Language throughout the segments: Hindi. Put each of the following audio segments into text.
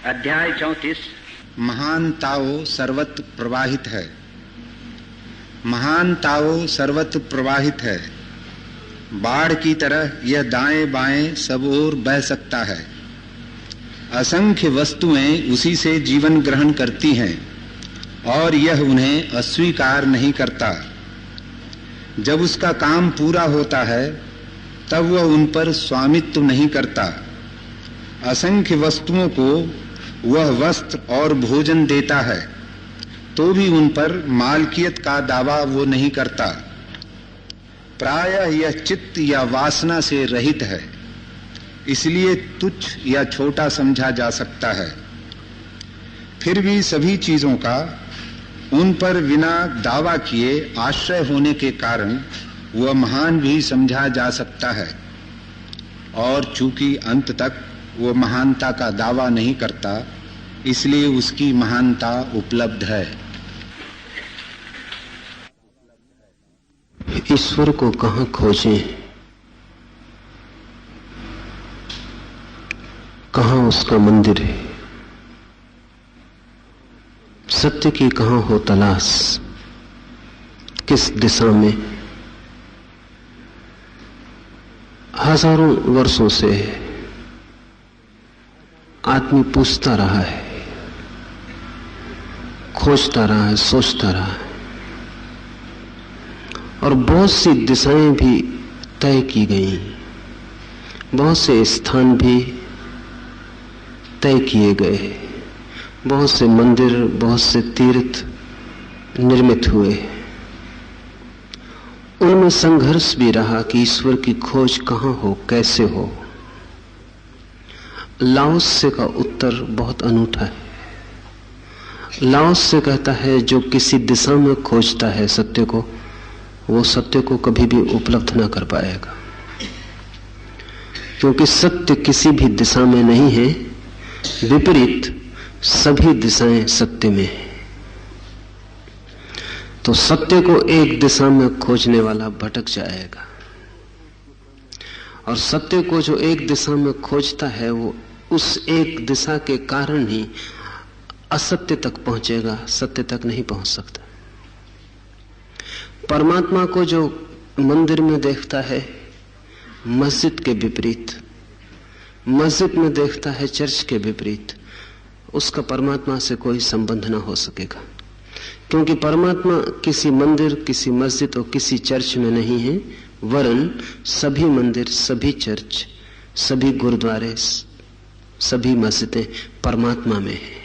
अध्याय 34। महान ताओ सर्वत्र प्रवाहित है। महान ताओ सर्वत्र प्रवाहित है। बाढ़ की तरह यह दाएं बाएं सब ओर बह सकता है। असंख्य वस्तुएं उसी से जीवन ग्रहण करती हैं और यह उन्हें अस्वीकार नहीं करता। जब उसका काम पूरा होता है तब वह उन पर स्वामित्व नहीं करता। असंख्य वस्तुओं को वह वस्त्र और भोजन देता है तो भी उन पर मालकियत का दावा वो नहीं करता। प्रायः यह चित्त या वासना से रहित है, इसलिए तुच्छ या छोटा समझा जा सकता है। फिर भी सभी चीजों का उन पर बिना दावा किए आश्रय होने के कारण वह महान भी समझा जा सकता है। और चूंकि अंत तक वो महानता का दावा नहीं करता, इसलिए उसकी महानता उपलब्ध है। ईश्वर को कहां खोजें, कहां उसका मंदिर है, सत्य की कहां हो तलाश, किस दिशा में। हजारों वर्षों से आदमी पूछता रहा है, खोजता रहा है, सोचता रहा है, और बहुत सी दिशाएं भी तय की गई, बहुत से स्थान भी तय किए गए, बहुत से मंदिर, बहुत से तीर्थ निर्मित हुए। उनमें संघर्ष भी रहा कि ईश्वर की खोज कहां हो, कैसे हो। लाओत्से का उत्तर बहुत अनूठा है। लाओत्से कहता है जो किसी दिशा में खोजता है सत्य को, वो सत्य को कभी भी उपलब्ध ना कर पाएगा, क्योंकि सत्य किसी भी दिशा में नहीं है, विपरीत सभी दिशाएं सत्य में है। तो सत्य को एक दिशा में खोजने वाला भटक जाएगा, और सत्य को जो एक दिशा में खोजता है वो उस एक दिशा के कारण ही असत्य तक पहुंचेगा, सत्य तक नहीं पहुंच सकता। परमात्मा को जो मंदिर में देखता है मस्जिद के विपरीत, मस्जिद में देखता है चर्च के विपरीत, उसका परमात्मा से कोई संबंध ना हो सकेगा, क्योंकि परमात्मा किसी मंदिर, किसी मस्जिद और किसी चर्च में नहीं है, वरन सभी मंदिर, सभी चर्च, सभी गुरुद्वारे, सभी मस्जिदें परमात्मा में है।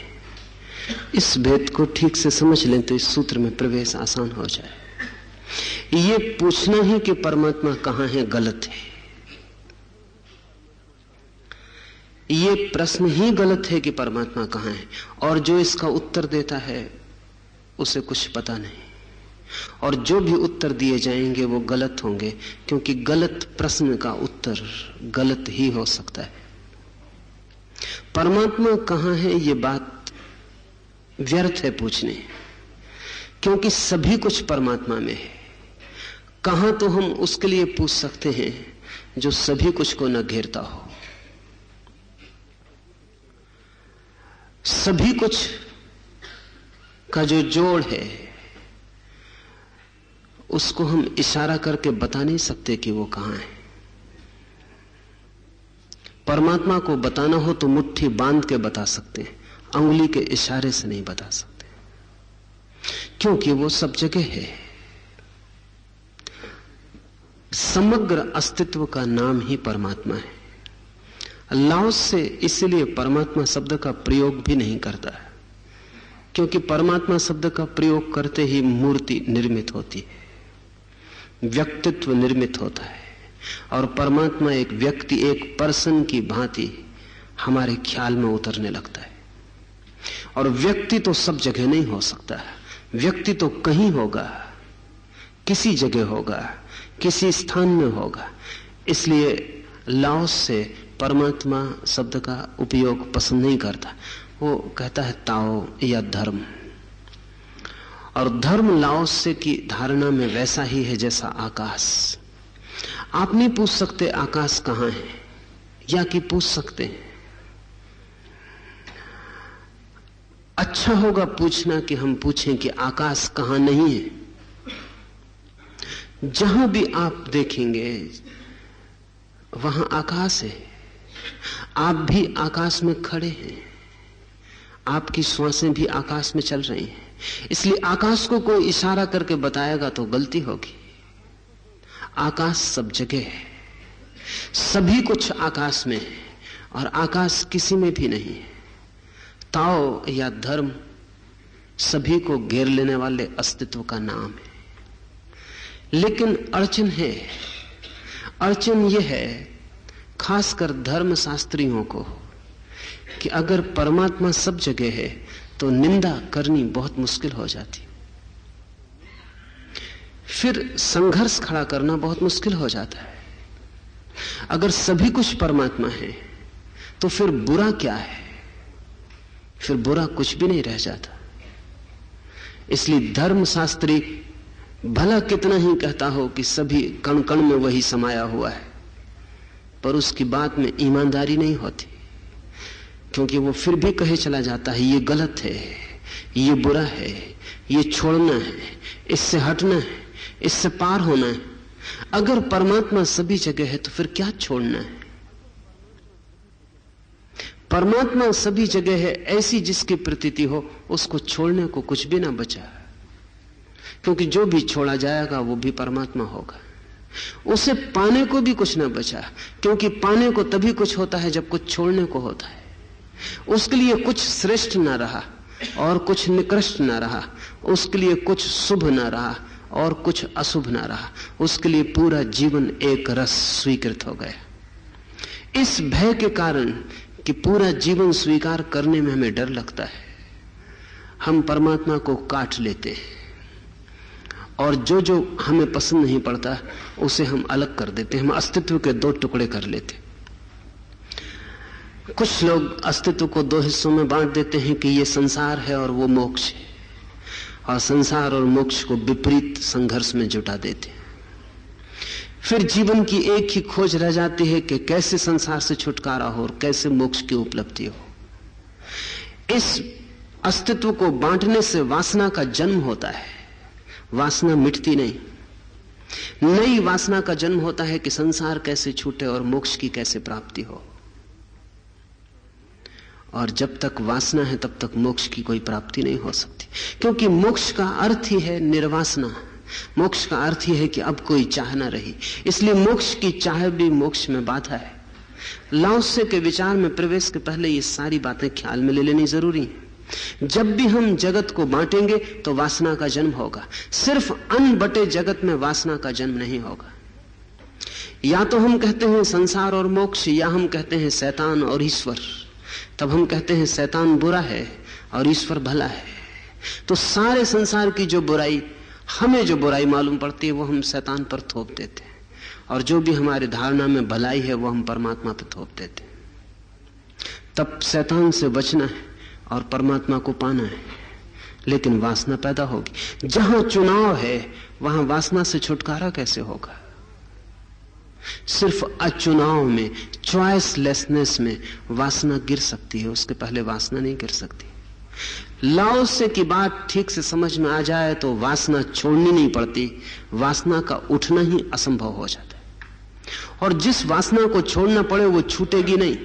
इस भेद को ठीक से समझ लें तो इस सूत्र में प्रवेश आसान हो जाए। ये पूछना ही कि परमात्मा कहां है गलत है। ये प्रश्न ही गलत है कि परमात्मा कहां है, और जो इसका उत्तर देता है उसे कुछ पता नहीं, और जो भी उत्तर दिए जाएंगे वो गलत होंगे, क्योंकि गलत प्रश्न का उत्तर गलत ही हो सकता है। परमात्मा कहां है ये बात व्यर्थ है पूछने, क्योंकि सभी कुछ परमात्मा में है। कहां तो हम उसके लिए पूछ सकते हैं जो सभी कुछ को न घेरता हो। सभी कुछ का जो जोड़ है उसको हम इशारा करके बता नहीं सकते कि वो कहां है। परमात्मा को बताना हो तो मुट्ठी बांध के बता सकते हैं, अंगुली के इशारे से नहीं बता सकते, क्योंकि वो सब जगह है। समग्र अस्तित्व का नाम ही परमात्मा है। लाओत्से इसलिए परमात्मा शब्द का प्रयोग भी नहीं करता है, क्योंकि परमात्मा शब्द का प्रयोग करते ही मूर्ति निर्मित होती है, व्यक्तित्व निर्मित होता है, और परमात्मा एक व्यक्ति, एक पर्सन की भांति हमारे ख्याल में उतरने लगता है। और व्यक्ति तो सब जगह नहीं हो सकता, व्यक्ति तो कहीं होगा, किसी जगह होगा, किसी स्थान में होगा। इसलिए लाओत्से परमात्मा शब्द का उपयोग पसंद नहीं करता। वो कहता है ताओ या धर्म, और धर्म लाओत्से की धारणा में वैसा ही है जैसा आकाश। आप नहीं पूछ सकते आकाश कहां है, या कि पूछ सकते हैं। अच्छा होगा पूछना कि हम पूछें कि आकाश कहां नहीं है। जहां भी आप देखेंगे वहां आकाश है। आप भी आकाश में खड़े हैं, आपकी श्वासें भी आकाश में चल रही हैं। इसलिए आकाश को कोई इशारा करके बताएगा तो गलती होगी। आकाश सब जगह है, सभी कुछ आकाश में है और आकाश किसी में भी नहीं है। ताओ या धर्म सभी को घेर लेने वाले अस्तित्व का नाम है। लेकिन अड़चन यह है खासकर धर्म शास्त्रियों को कि अगर परमात्मा सब जगह है तो निंदा करनी बहुत मुश्किल हो जाती, फिर संघर्ष खड़ा करना बहुत मुश्किल हो जाता है। अगर सभी कुछ परमात्मा है तो फिर बुरा क्या है? फिर बुरा कुछ भी नहीं रह जाता। इसलिए धर्मशास्त्री भला कितना ही कहता हो कि सभी कण कण में वही समाया हुआ है, पर उसकी बात में ईमानदारी नहीं होती, क्योंकि वो फिर भी कहे चला जाता है ये गलत है, ये बुरा है, ये छोड़ना है, इससे हटना है, इससे पार होना है। अगर परमात्मा सभी जगह है तो फिर क्या छोड़ना है? परमात्मा सभी जगह है, ऐसी जिसकी प्रतीति हो उसको छोड़ने को कुछ भी ना बचा, क्योंकि जो भी छोड़ा जाएगा वो भी परमात्मा होगा। उसे पाने को भी कुछ ना बचा, क्योंकि पाने को तभी कुछ होता है जब कुछ छोड़ने को होता है। उसके लिए कुछ श्रेष्ठ ना रहा और कुछ निकृष्ट ना रहा, उसके लिए कुछ शुभ ना रहा और कुछ अशुभ ना रहा, उसके लिए पूरा जीवन एक रस स्वीकृत हो गया। इस भय के कारण कि पूरा जीवन स्वीकार करने में हमें डर लगता है, हम परमात्मा को काट लेते हैं और जो जो हमें पसंद नहीं पड़ता उसे हम अलग कर देते हैं। हम अस्तित्व के दो टुकड़े कर लेते। कुछ लोग अस्तित्व को दो हिस्सों में बांट देते हैं कि ये संसार है और वो मोक्ष है, और संसार और मोक्ष को विपरीत संघर्ष में जुटा देते हैं। फिर जीवन की एक ही खोज रह जाती है कि कैसे संसार से छुटकारा हो और कैसे मोक्ष की उपलब्धि हो। इस अस्तित्व को बांटने से वासना का जन्म होता है। वासना मिटती नहीं, नई वासना का जन्म होता है कि संसार कैसे छूटे और मोक्ष की कैसे प्राप्ति हो। और जब तक वासना है तब तक मोक्ष की कोई प्राप्ति नहीं हो सकती, क्योंकि मोक्ष का अर्थ ही है निर्वासना। मोक्ष का अर्थ ही है कि अब कोई चाह ना रही। इसलिए मोक्ष की चाह भी मोक्ष में बाधा है। लाओत्से के विचार में प्रवेश के पहले ये सारी बातें ख्याल में ले लेनी जरूरी है। जब भी हम जगत को बांटेंगे तो वासना का जन्म होगा। सिर्फ अनबटे जगत में वासना का जन्म नहीं होगा। या तो हम कहते हैं संसार और मोक्ष, या हम कहते हैं शैतान और ईश्वर। तब हम कहते हैं शैतान बुरा है और ईश्वर भला है। तो सारे संसार की जो बुराई, हमें जो बुराई मालूम पड़ती है वो हम शैतान पर थोप देते हैं, और जो भी हमारे धारणा में भलाई है वो हम परमात्मा पर थोप देते हैं। तब शैतान से बचना है और परमात्मा को पाना है, लेकिन वासना पैदा होगी। जहां चुनाव है वहां वासना से छुटकारा कैसे होगा? सिर्फ अचुनाव में, चॉइसलेसनेस में वासना गिर सकती है, उसके पहले वासना नहीं गिर सकती। लाओत्से की बात ठीक से समझ में आ जाए तो वासना छोड़नी नहीं पड़ती, वासना का उठना ही असंभव हो जाता है। और जिस वासना को छोड़ना पड़े वो छूटेगी नहीं,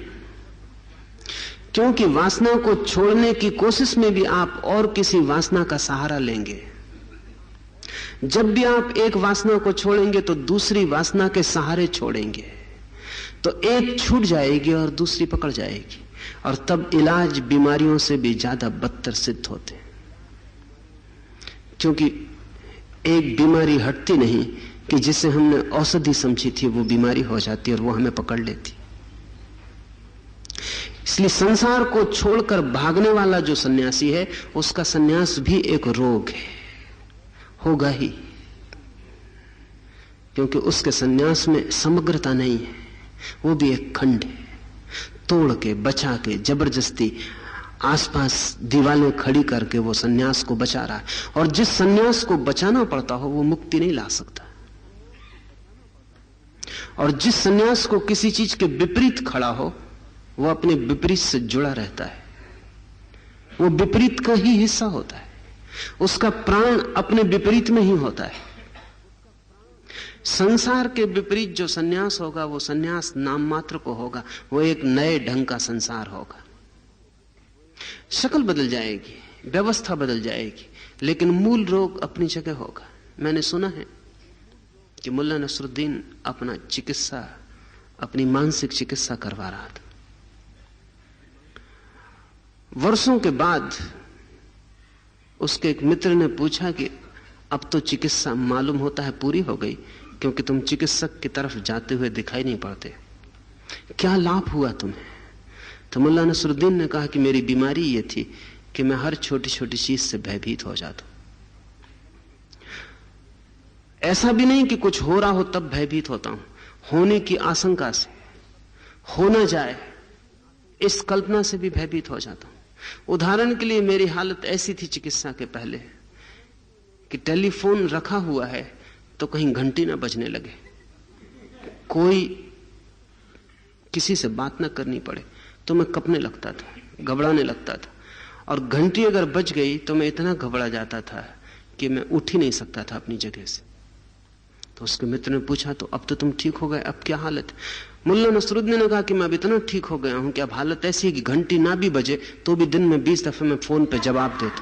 क्योंकि वासना को छोड़ने की कोशिश में भी आप और किसी वासना का सहारा लेंगे। जब भी आप एक वासना को छोड़ेंगे तो दूसरी वासना के सहारे छोड़ेंगे, तो एक छूट जाएगी और दूसरी पकड़ जाएगी, और तब इलाज बीमारियों से भी ज्यादा बदतर सिद्ध होते हैं। क्योंकि एक बीमारी हटती नहीं कि जिसे हमने औषधि समझी थी वो बीमारी हो जाती और वो हमें पकड़ लेती। इसलिए संसार को छोड़कर भागने वाला जो सन्यासी है उसका सन्यास भी एक रोग है, होगा ही, क्योंकि उसके सन्यास में समग्रता नहीं है, वो भी एक खंड है। तोड़ के, बचा के, जबरदस्ती आसपास दीवारें खड़ी करके वो सन्यास को बचा रहा है, और जिस सन्यास को बचाना पड़ता हो वो मुक्ति नहीं ला सकता। और जिस सन्यास को किसी चीज के विपरीत खड़ा हो वो अपने विपरीत से जुड़ा रहता है। वो विपरीत का ही हिस्सा होता है, उसका प्राण अपने विपरीत में ही होता है। संसार के विपरीत जो सन्यास होगा वो सन्यास नाम मात्र को होगा, वो एक नए ढंग का संसार होगा। शक्ल बदल जाएगी, व्यवस्था बदल जाएगी, लेकिन मूल रोग अपनी जगह होगा। मैंने सुना है कि मुल्ला नसरुद्दीन अपना चिकित्सा, अपनी मानसिक चिकित्सा करवा रहा था। वर्षों के बाद उसके एक मित्र ने पूछा कि अब तो चिकित्सा मालूम होता है पूरी हो गई, क्योंकि तुम चिकित्सक की तरफ जाते हुए दिखाई नहीं पड़ते, क्या लाभ हुआ तुम्हें? तो मुल्ला नसरुद्दीन ने कहा कि मेरी बीमारी यह थी कि मैं हर छोटी छोटी चीज से भयभीत हो जाता हूं। ऐसा भी नहीं कि कुछ हो रहा हो तब भयभीत होता हूं, होने की आशंका से, हो ना जाए इस कल्पना से भी भयभीत हो जाता हूं। उदाहरण के लिए मेरी हालत ऐसी थी चिकित्सा के पहले कि टेलीफोन रखा हुआ है तो कहीं घंटी ना बजने लगे, कोई किसी से बात ना करनी पड़े तो मैं कपने लगता था, घबराने लगता था, और घंटी अगर बज गई तो मैं इतना घबरा जाता था कि मैं उठ ही नहीं सकता था अपनी जगह से। तो उसके मित्र ने पूछा तो अब तो तुम ठीक हो गए, अब क्या हालत? मुल्ला नसरुद्दीन ने कहा कि मैं अब इतना ठीक हो गया हूं कि अब हालत ऐसी है कि घंटी ना भी बजे तो भी दिन में 20 दफे मैं फोन पे जवाब देता।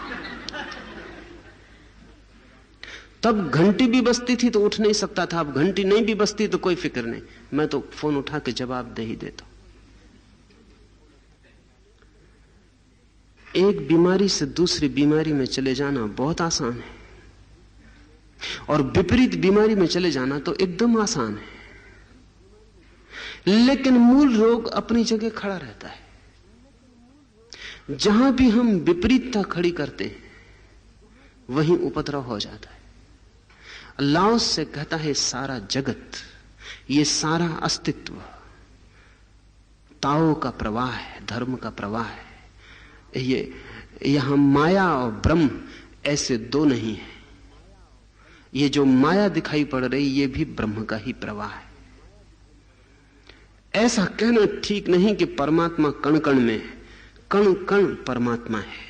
तब घंटी भी बजती थी तो उठ नहीं सकता था, अब घंटी नहीं भी बजती तो कोई फिक्र नहीं, मैं तो फोन उठा के जवाब दे ही देता। एक बीमारी से दूसरी बीमारी में चले जाना बहुत आसान है, और विपरीत बीमारी में चले जाना तो एकदम आसान है, लेकिन मूल रोग अपनी जगह खड़ा रहता है। जहां भी हम विपरीतता खड़ी करते हैं वहीं उपद्रव हो जाता है। लाओस से कहता है सारा जगत, ये सारा अस्तित्व ताओ का प्रवाह है, धर्म का प्रवाह है। ये यहां माया और ब्रह्म ऐसे दो नहीं है। ये जो माया दिखाई पड़ रही ये भी ब्रह्म का ही प्रवाह है। ऐसा कहना ठीक नहीं कि परमात्मा कण कण में है, कण कण परमात्मा है।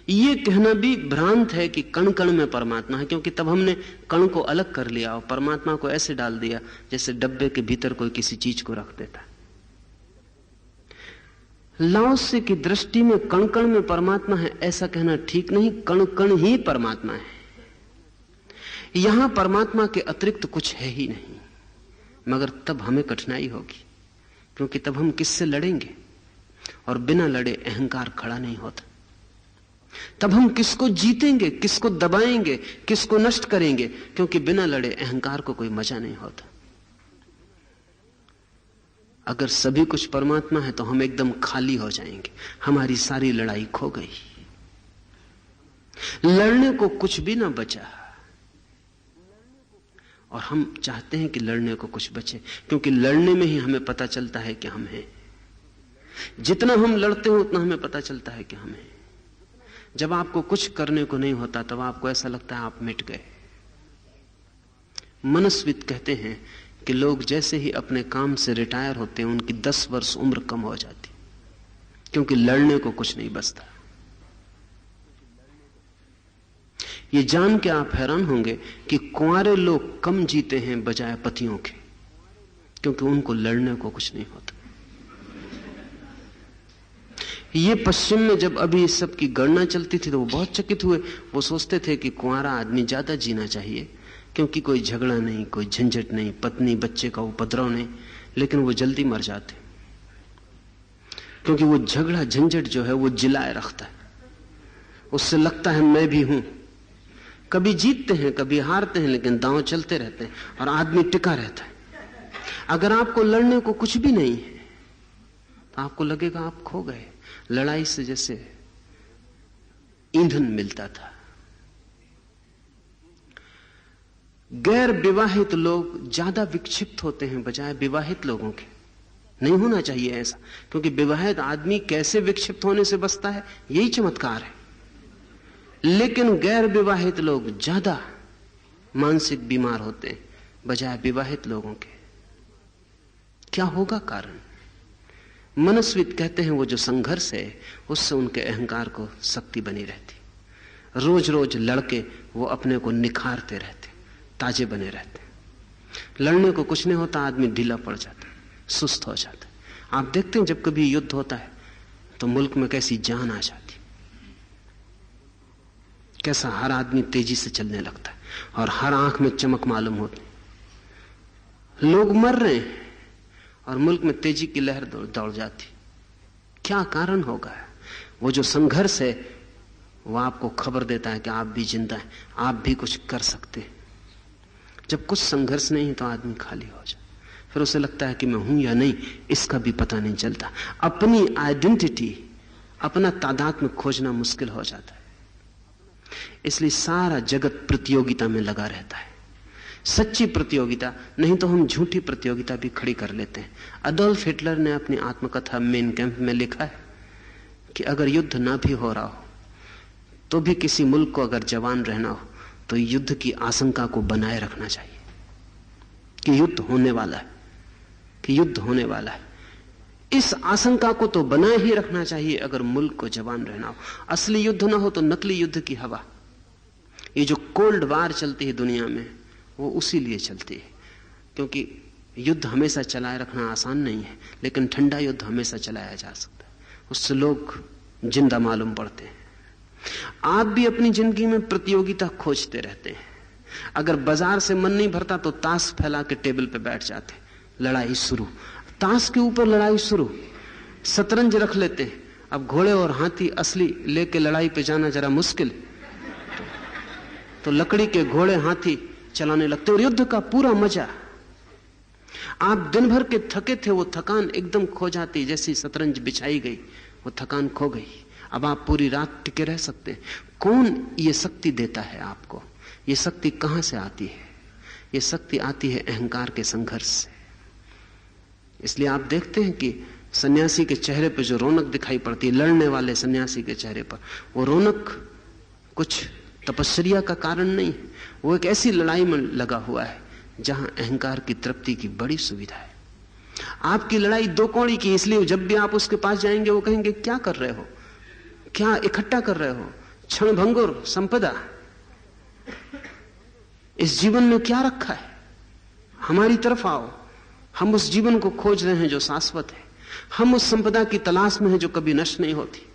यह कहना भी भ्रांत है कि कण कण में परमात्मा है, क्योंकि तब हमने कण को अलग कर लिया और परमात्मा को ऐसे डाल दिया जैसे डब्बे के भीतर कोई किसी चीज को रख देता। लाओसे की दृष्टि में कण कण में परमात्मा है ऐसा कहना ठीक नहीं, कण कण ही परमात्मा है। यहां परमात्मा के अतिरिक्त कुछ है ही नहीं। मगर तब हमें कठिनाई होगी, क्योंकि तब हम किससे लड़ेंगे, और बिना लड़े अहंकार खड़ा नहीं होता। तब हम किसको जीतेंगे, किसको दबाएंगे, किसको नष्ट करेंगे, क्योंकि बिना लड़े अहंकार को कोई मजा नहीं होता। अगर सभी कुछ परमात्मा है तो हम एकदम खाली हो जाएंगे, हमारी सारी लड़ाई खो गई, लड़ने को कुछ भी ना बचा। और हम चाहते हैं कि लड़ने को कुछ बचे, क्योंकि लड़ने में ही हमें पता चलता है कि हम हैं। जितना हम लड़ते हैं उतना हमें पता चलता है कि हम हैं। जब आपको कुछ करने को नहीं होता तब आपको ऐसा लगता है आप मिट गए। मनस्विद कहते हैं कि लोग जैसे ही अपने काम से रिटायर होते हैं उनकी 10 वर्ष उम्र कम हो जाती, क्योंकि लड़ने को कुछ नहीं बचता। ये जान के आप हैरान होंगे कि कुंवारे लोग कम जीते हैं बजाय पतियों के, क्योंकि उनको लड़ने को कुछ नहीं होता। ये पश्चिम में जब अभी इस सब की गणना चलती थी तो वो बहुत चकित हुए। वो सोचते थे कि कुंवारा आदमी ज्यादा जीना चाहिए, क्योंकि कोई झगड़ा नहीं, कोई झंझट नहीं, पत्नी बच्चे का उपद्रव नहीं। लेकिन वो जल्दी मर जाते, क्योंकि वो झगड़ा झंझट जो है वो जिलाए रखता है। उससे लगता है मैं भी हूं। कभी जीतते हैं कभी हारते हैं, लेकिन दांव चलते रहते हैं और आदमी टिका रहता है। अगर आपको लड़ने को कुछ भी नहीं है तो आपको लगेगा आप खो गए। लड़ाई से जैसे ईंधन मिलता था। गैर विवाहित लोग ज्यादा विक्षिप्त होते हैं बजाय विवाहित लोगों के। नहीं होना चाहिए ऐसा, क्योंकि विवाहित आदमी कैसे विक्षिप्त होने से बचता है यही चमत्कार है। लेकिन गैर विवाहित लोग ज्यादा मानसिक बीमार होते हैं बजाय विवाहित लोगों के। क्या होगा कारण? मनस्वित कहते हैं वो जो संघर्ष है उससे उनके अहंकार को शक्ति बनी रहती। रोज रोज लड़के वो अपने को निखारते रहते, ताजे बने रहते। लड़ने को कुछ नहीं होता, आदमी ढीला पड़ जाता, सुस्त हो जाता। आप देखते हैं जब कभी युद्ध होता है तो मुल्क में कैसी जान आ जाती, कैसा हर आदमी तेजी से चलने लगता है और हर आंख में चमक मालूम होती। लोग मर रहे हैं और मुल्क में तेजी की लहर दौड़ जाती। क्या कारण होगा? वो जो संघर्ष है वो आपको खबर देता है कि आप भी जिंदा हैं, आप भी कुछ कर सकते हैं। जब कुछ संघर्ष नहीं है तो आदमी खाली हो जाए, फिर उसे लगता है कि मैं हूं या नहीं इसका भी पता नहीं चलता। अपनी आइडेंटिटी, अपना तादात्म्य खोजना मुश्किल हो जाता है। इसलिए सारा जगत प्रतियोगिता में लगा रहता है, सच्ची प्रतियोगिता नहीं तो हम झूठी प्रतियोगिता भी खड़ी कर लेते हैं। अडोल्फ हिटलर ने अपनी आत्मकथा मेन कैंप में लिखा है कि अगर युद्ध ना भी हो रहा हो तो भी किसी मुल्क को अगर जवान रहना हो तो युद्ध की आशंका को बनाए रखना चाहिए कि युद्ध होने वाला है, कि युद्ध होने वाला है। इस आशंका को तो बनाए ही रखना चाहिए अगर मुल्क को जवान रहना हो। असली युद्ध ना हो तो नकली युद्ध की हवा, ये जो कोल्ड वार चलती है दुनिया में, वो उसी लिए चलती है क्योंकि युद्ध हमेशा चलाए रखना आसान नहीं है, लेकिन ठंडा युद्ध हमेशा चलाया जा सकता है, उससे लोग जिंदा मालूम पड़ते हैं। आप भी अपनी जिंदगी में प्रतियोगिता खोजते रहते हैं। अगर बाजार से मन नहीं भरता तो ताश फैला के टेबल पे बैठ जाते, लड़ाई शुरू, ताश के ऊपर लड़ाई शुरू। शतरंज रख लेते हैं। अब घोड़े और हाथी असली लेके लड़ाई पे जाना जरा मुश्किल, तो लकड़ी के घोड़े हाथी चलाने लगते और युद्ध का पूरा मजा। आप दिन भर के थके थे, वो थकान एकदम खो जाती, जैसी शतरंज बिछाई गई वो थकान खो गई। अब आप पूरी रात टिके रह सकते हैं। कौन ये शक्ति देता है आपको? ये शक्ति कहां से आती है? ये शक्ति आती है अहंकार के संघर्ष से। इसलिए आप देखते हैं कि सन्यासी के चेहरे पर जो रौनक दिखाई पड़ती है, लड़ने वाले सन्यासी के चेहरे पर, वो रौनक कुछ तपस्या का कारण नहीं है, वो एक ऐसी लड़ाई में लगा हुआ है जहां अहंकार की तृप्ति की बड़ी सुविधा है। आपकी लड़ाई दो कौड़ी की, इसलिए जब भी आप उसके पास जाएंगे वो कहेंगे क्या कर रहे हो, क्या इकट्ठा कर रहे हो, क्षण भंगुर संपदा, इस जीवन में क्या रखा है, हमारी तरफ आओ। हम उस जीवन को खोज रहे हैं जो शाश्वत है, हम उस संपदा की तलाश में हैं जो कभी नष्ट नहीं होती।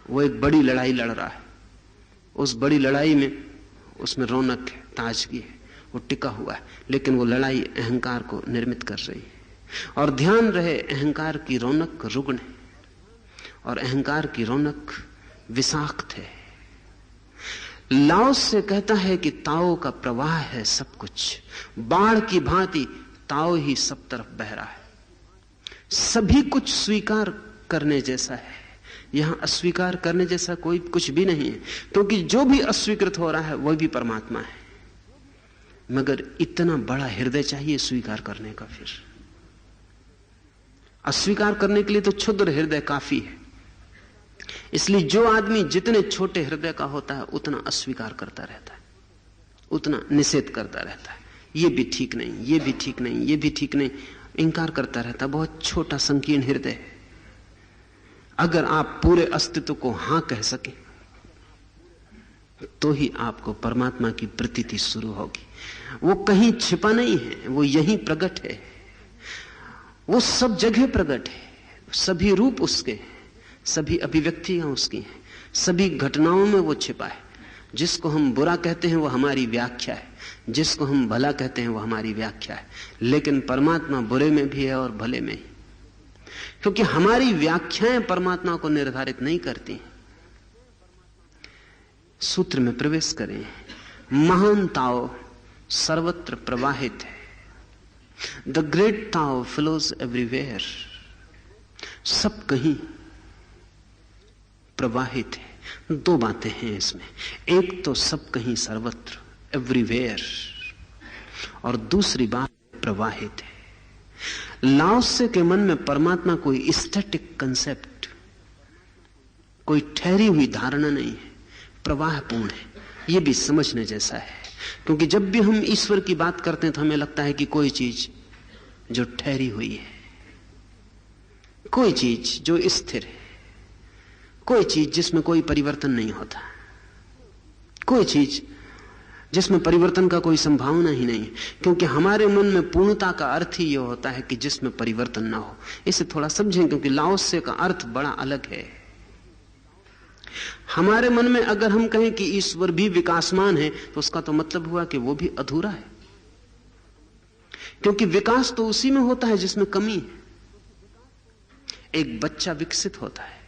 वो एक बड़ी लड़ाई लड़ रहा है, उस बड़ी लड़ाई में उसमें रौनक है, ताजगी है, वो टिका हुआ है, लेकिन वो लड़ाई अहंकार को निर्मित कर रही है। और ध्यान रहे, अहंकार की रौनक रुग्ण है और अहंकार की रौनक विषाक्त है। लाओस से कहता है कि ताओ का प्रवाह है सब कुछ, बाढ़ की भांति ताओ ही सब तरफ बह रहा है। सभी कुछ स्वीकार करने जैसा है, यहां अस्वीकार करने जैसा कोई कुछ भी नहीं है, क्योंकि जो भी अस्वीकृत हो रहा है वह भी परमात्मा है। मगर इतना बड़ा हृदय चाहिए स्वीकार करने का। फिर अस्वीकार करने के लिए तो क्षुद्र हृदय काफी है। इसलिए जो आदमी जितने छोटे हृदय का होता है उतना अस्वीकार करता रहता है, उतना निषेध करता रहता है। ये भी ठीक नहीं, ये भी ठीक नहीं, ये भी ठीक नहीं, इंकार करता रहता है। बहुत छोटा संकीर्ण हृदय है। अगर आप पूरे अस्तित्व को हां कह सके तो ही आपको परमात्मा की प्रतीति शुरू होगी। वो कहीं छिपा नहीं है, वो यहीं प्रकट है, वो सब जगह प्रकट है। सभी रूप उसके हैं, सभी अभिव्यक्तियां उसकी हैं, सभी घटनाओं में वो छिपा है। जिसको हम बुरा कहते हैं वो हमारी व्याख्या है, जिसको हम भला कहते हैं वो हमारी व्याख्या है। लेकिन परमात्मा बुरे में भी है और भले में ही, क्योंकि हमारी व्याख्याएं परमात्मा को निर्धारित नहीं करती। सूत्र में प्रवेश करें। महान ताओ सर्वत्र प्रवाहित है। The great Tao flows everywhere. सब कहीं प्रवाहित है। दो बातें हैं इसमें, एक तो सब कहीं सर्वत्र एवरीवेयर, और दूसरी बात प्रवाहित है। लाओसे के मन में परमात्मा कोई स्टैटिक कंसेप्ट, कोई ठहरी हुई धारणा नहीं है, प्रवाहपूर्ण है। यह भी समझने जैसा है, क्योंकि जब भी हम ईश्वर की बात करते हैं तो हमें लगता है कि कोई चीज जो ठहरी हुई है, कोई चीज जो स्थिर है, कोई चीज जिसमें कोई परिवर्तन नहीं होता, कोई चीज जिसमें परिवर्तन का कोई संभावना ही नहीं है। क्योंकि हमारे मन में पूर्णता का अर्थ ही यह होता है कि जिसमें परिवर्तन ना हो। इसे थोड़ा समझें, क्योंकि लाओसे का अर्थ बड़ा अलग है। हमारे मन में अगर हम कहें कि ईश्वर भी विकासमान है, तो उसका तो मतलब हुआ कि वो भी अधूरा है, क्योंकि विकास तो उसी में होता है जिसमें कमी है। एक बच्चा विकसित होता है,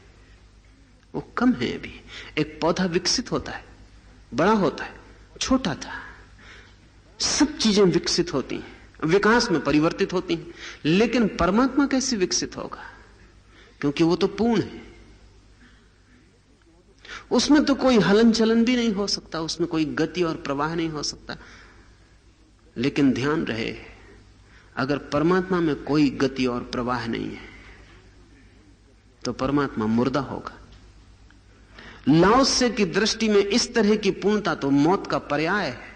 वो कम है अभी। एक पौधा विकसित होता है, बड़ा होता है, छोटा था। सब चीजें विकसित होती हैं, विकास में परिवर्तित होती हैं। लेकिन परमात्मा कैसे विकसित होगा? क्योंकि वो तो पूर्ण है, उसमें तो कोई हलन चलन भी नहीं हो सकता, उसमें कोई गति और प्रवाह नहीं हो सकता। लेकिन ध्यान रहे, अगर परमात्मा में कोई गति और प्रवाह नहीं है तो परमात्मा मुर्दा होगा। लाओसे की दृष्टि में इस तरह की पूर्णता तो मौत का पर्याय है।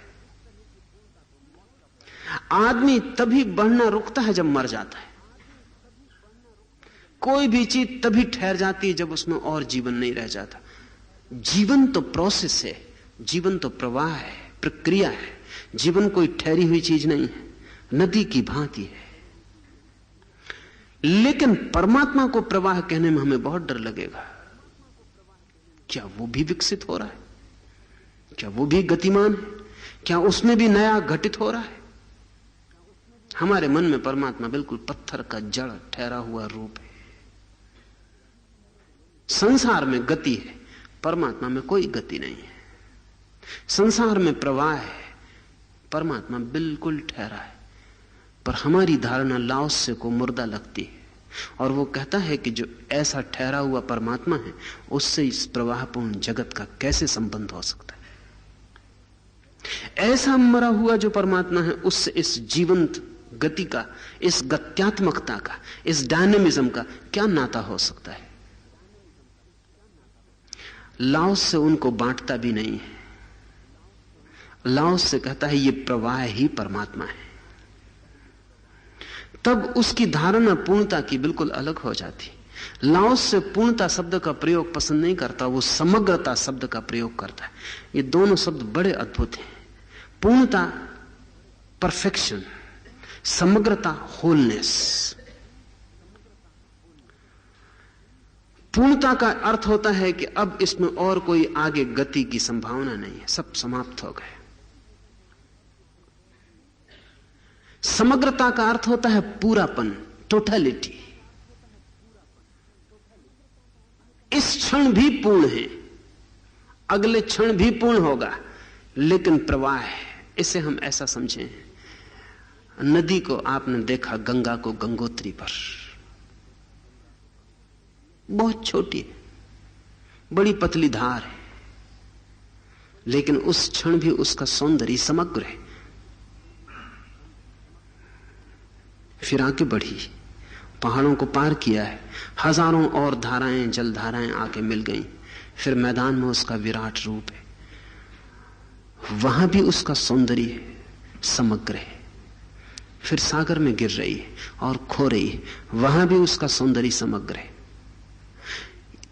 आदमी तभी बढ़ना रुकता है जब मर जाता है। कोई भी चीज तभी ठहर जाती है जब उसमें और जीवन नहीं रह जाता। जीवन तो प्रोसेस है, जीवन तो प्रवाह है, प्रक्रिया है। जीवन कोई ठहरी हुई चीज नहीं है, नदी की भांति है। लेकिन परमात्मा को प्रवाह कहने में हमें बहुत डर लगेगा। क्या वो भी विकसित हो रहा है? क्या वो भी गतिमान है? क्या उसमें भी नया घटित हो रहा है? हमारे मन में परमात्मा बिल्कुल पत्थर का जड़ ठहरा हुआ रूप है। संसार में गति है, परमात्मा में कोई गति नहीं है। संसार में प्रवाह है, परमात्मा बिल्कुल ठहरा है। पर हमारी धारणा लाओसे को मुर्दा लगती है, और वो कहता है कि जो ऐसा ठहरा हुआ परमात्मा है, उससे इस प्रवाहपूर्ण जगत का कैसे संबंध हो सकता है? ऐसा मरा हुआ जो परमात्मा है, उससे इस जीवंत गति का, इस गत्यात्मकता का, इस डायनेमिज्म का क्या नाता हो सकता है? लाओसे उनको बांटता भी नहीं है। लाओसे कहता है ये प्रवाह ही परमात्मा है। तब उसकी धारणा पूर्णता की बिल्कुल अलग हो जाती। लाओसे पूर्णता शब्द का प्रयोग पसंद नहीं करता, वो समग्रता शब्द का प्रयोग करता है। ये दोनों शब्द बड़े अद्भुत हैं। पूर्णता परफेक्शन, समग्रता होलनेस। पूर्णता का अर्थ होता है कि अब इसमें और कोई आगे गति की संभावना नहीं है, सब समाप्त हो गए। समग्रता का अर्थ होता है पूरापन, टोटलिटी। इस क्षण भी पूर्ण है, अगले क्षण भी पूर्ण होगा, लेकिन प्रवाह है। इसे हम ऐसा समझें, नदी को आपने देखा, गंगा को गंगोत्री पर, बहुत छोटी है, बड़ी पतली धार है, लेकिन उस क्षण भी उसका सौंदर्य समग्र है। फिर आगे बढ़ी, पहाड़ों को पार किया है, हजारों और धाराएं, जल धाराएं आके मिल गईं। फिर मैदान में उसका विराट रूप है, वहां भी उसका सौंदर्य समग्र है। फिर सागर में गिर रही है और खो रही है, वहां भी उसका सौंदर्य समग्र है।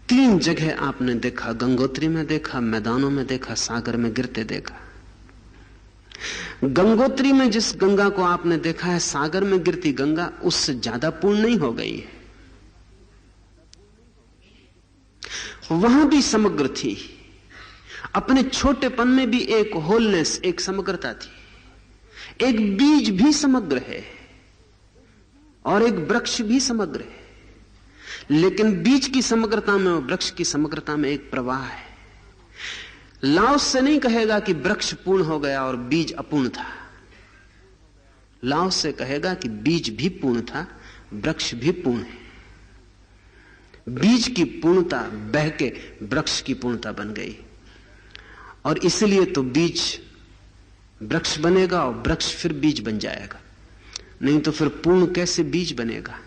3 जगह आपने देखा, गंगोत्री में देखा, मैदानों में देखा, सागर में गिरते देखा। गंगोत्री में जिस गंगा को आपने देखा है, सागर में गिरती गंगा उससे ज्यादा पूर्ण नहीं हो गई है। वहां भी समग्र थी, अपने छोटेपन में भी एक होलनेस, एक समग्रता थी। एक बीज भी समग्र है और एक वृक्ष भी समग्र है, लेकिन बीज की समग्रता में और वृक्ष की समग्रता में एक प्रवाह है। लाओसे नहीं कहेगा कि वृक्ष पूर्ण हो गया और बीज अपूर्ण था। लाओसे कहेगा कि बीज भी पूर्ण था, वृक्ष भी पूर्ण है। बीज की पूर्णता बह के वृक्ष की पूर्णता बन गई, और इसलिए तो बीज वृक्ष बनेगा और वृक्ष फिर बीज बन जाएगा। नहीं तो फिर पूर्ण कैसे बीज बनेगा,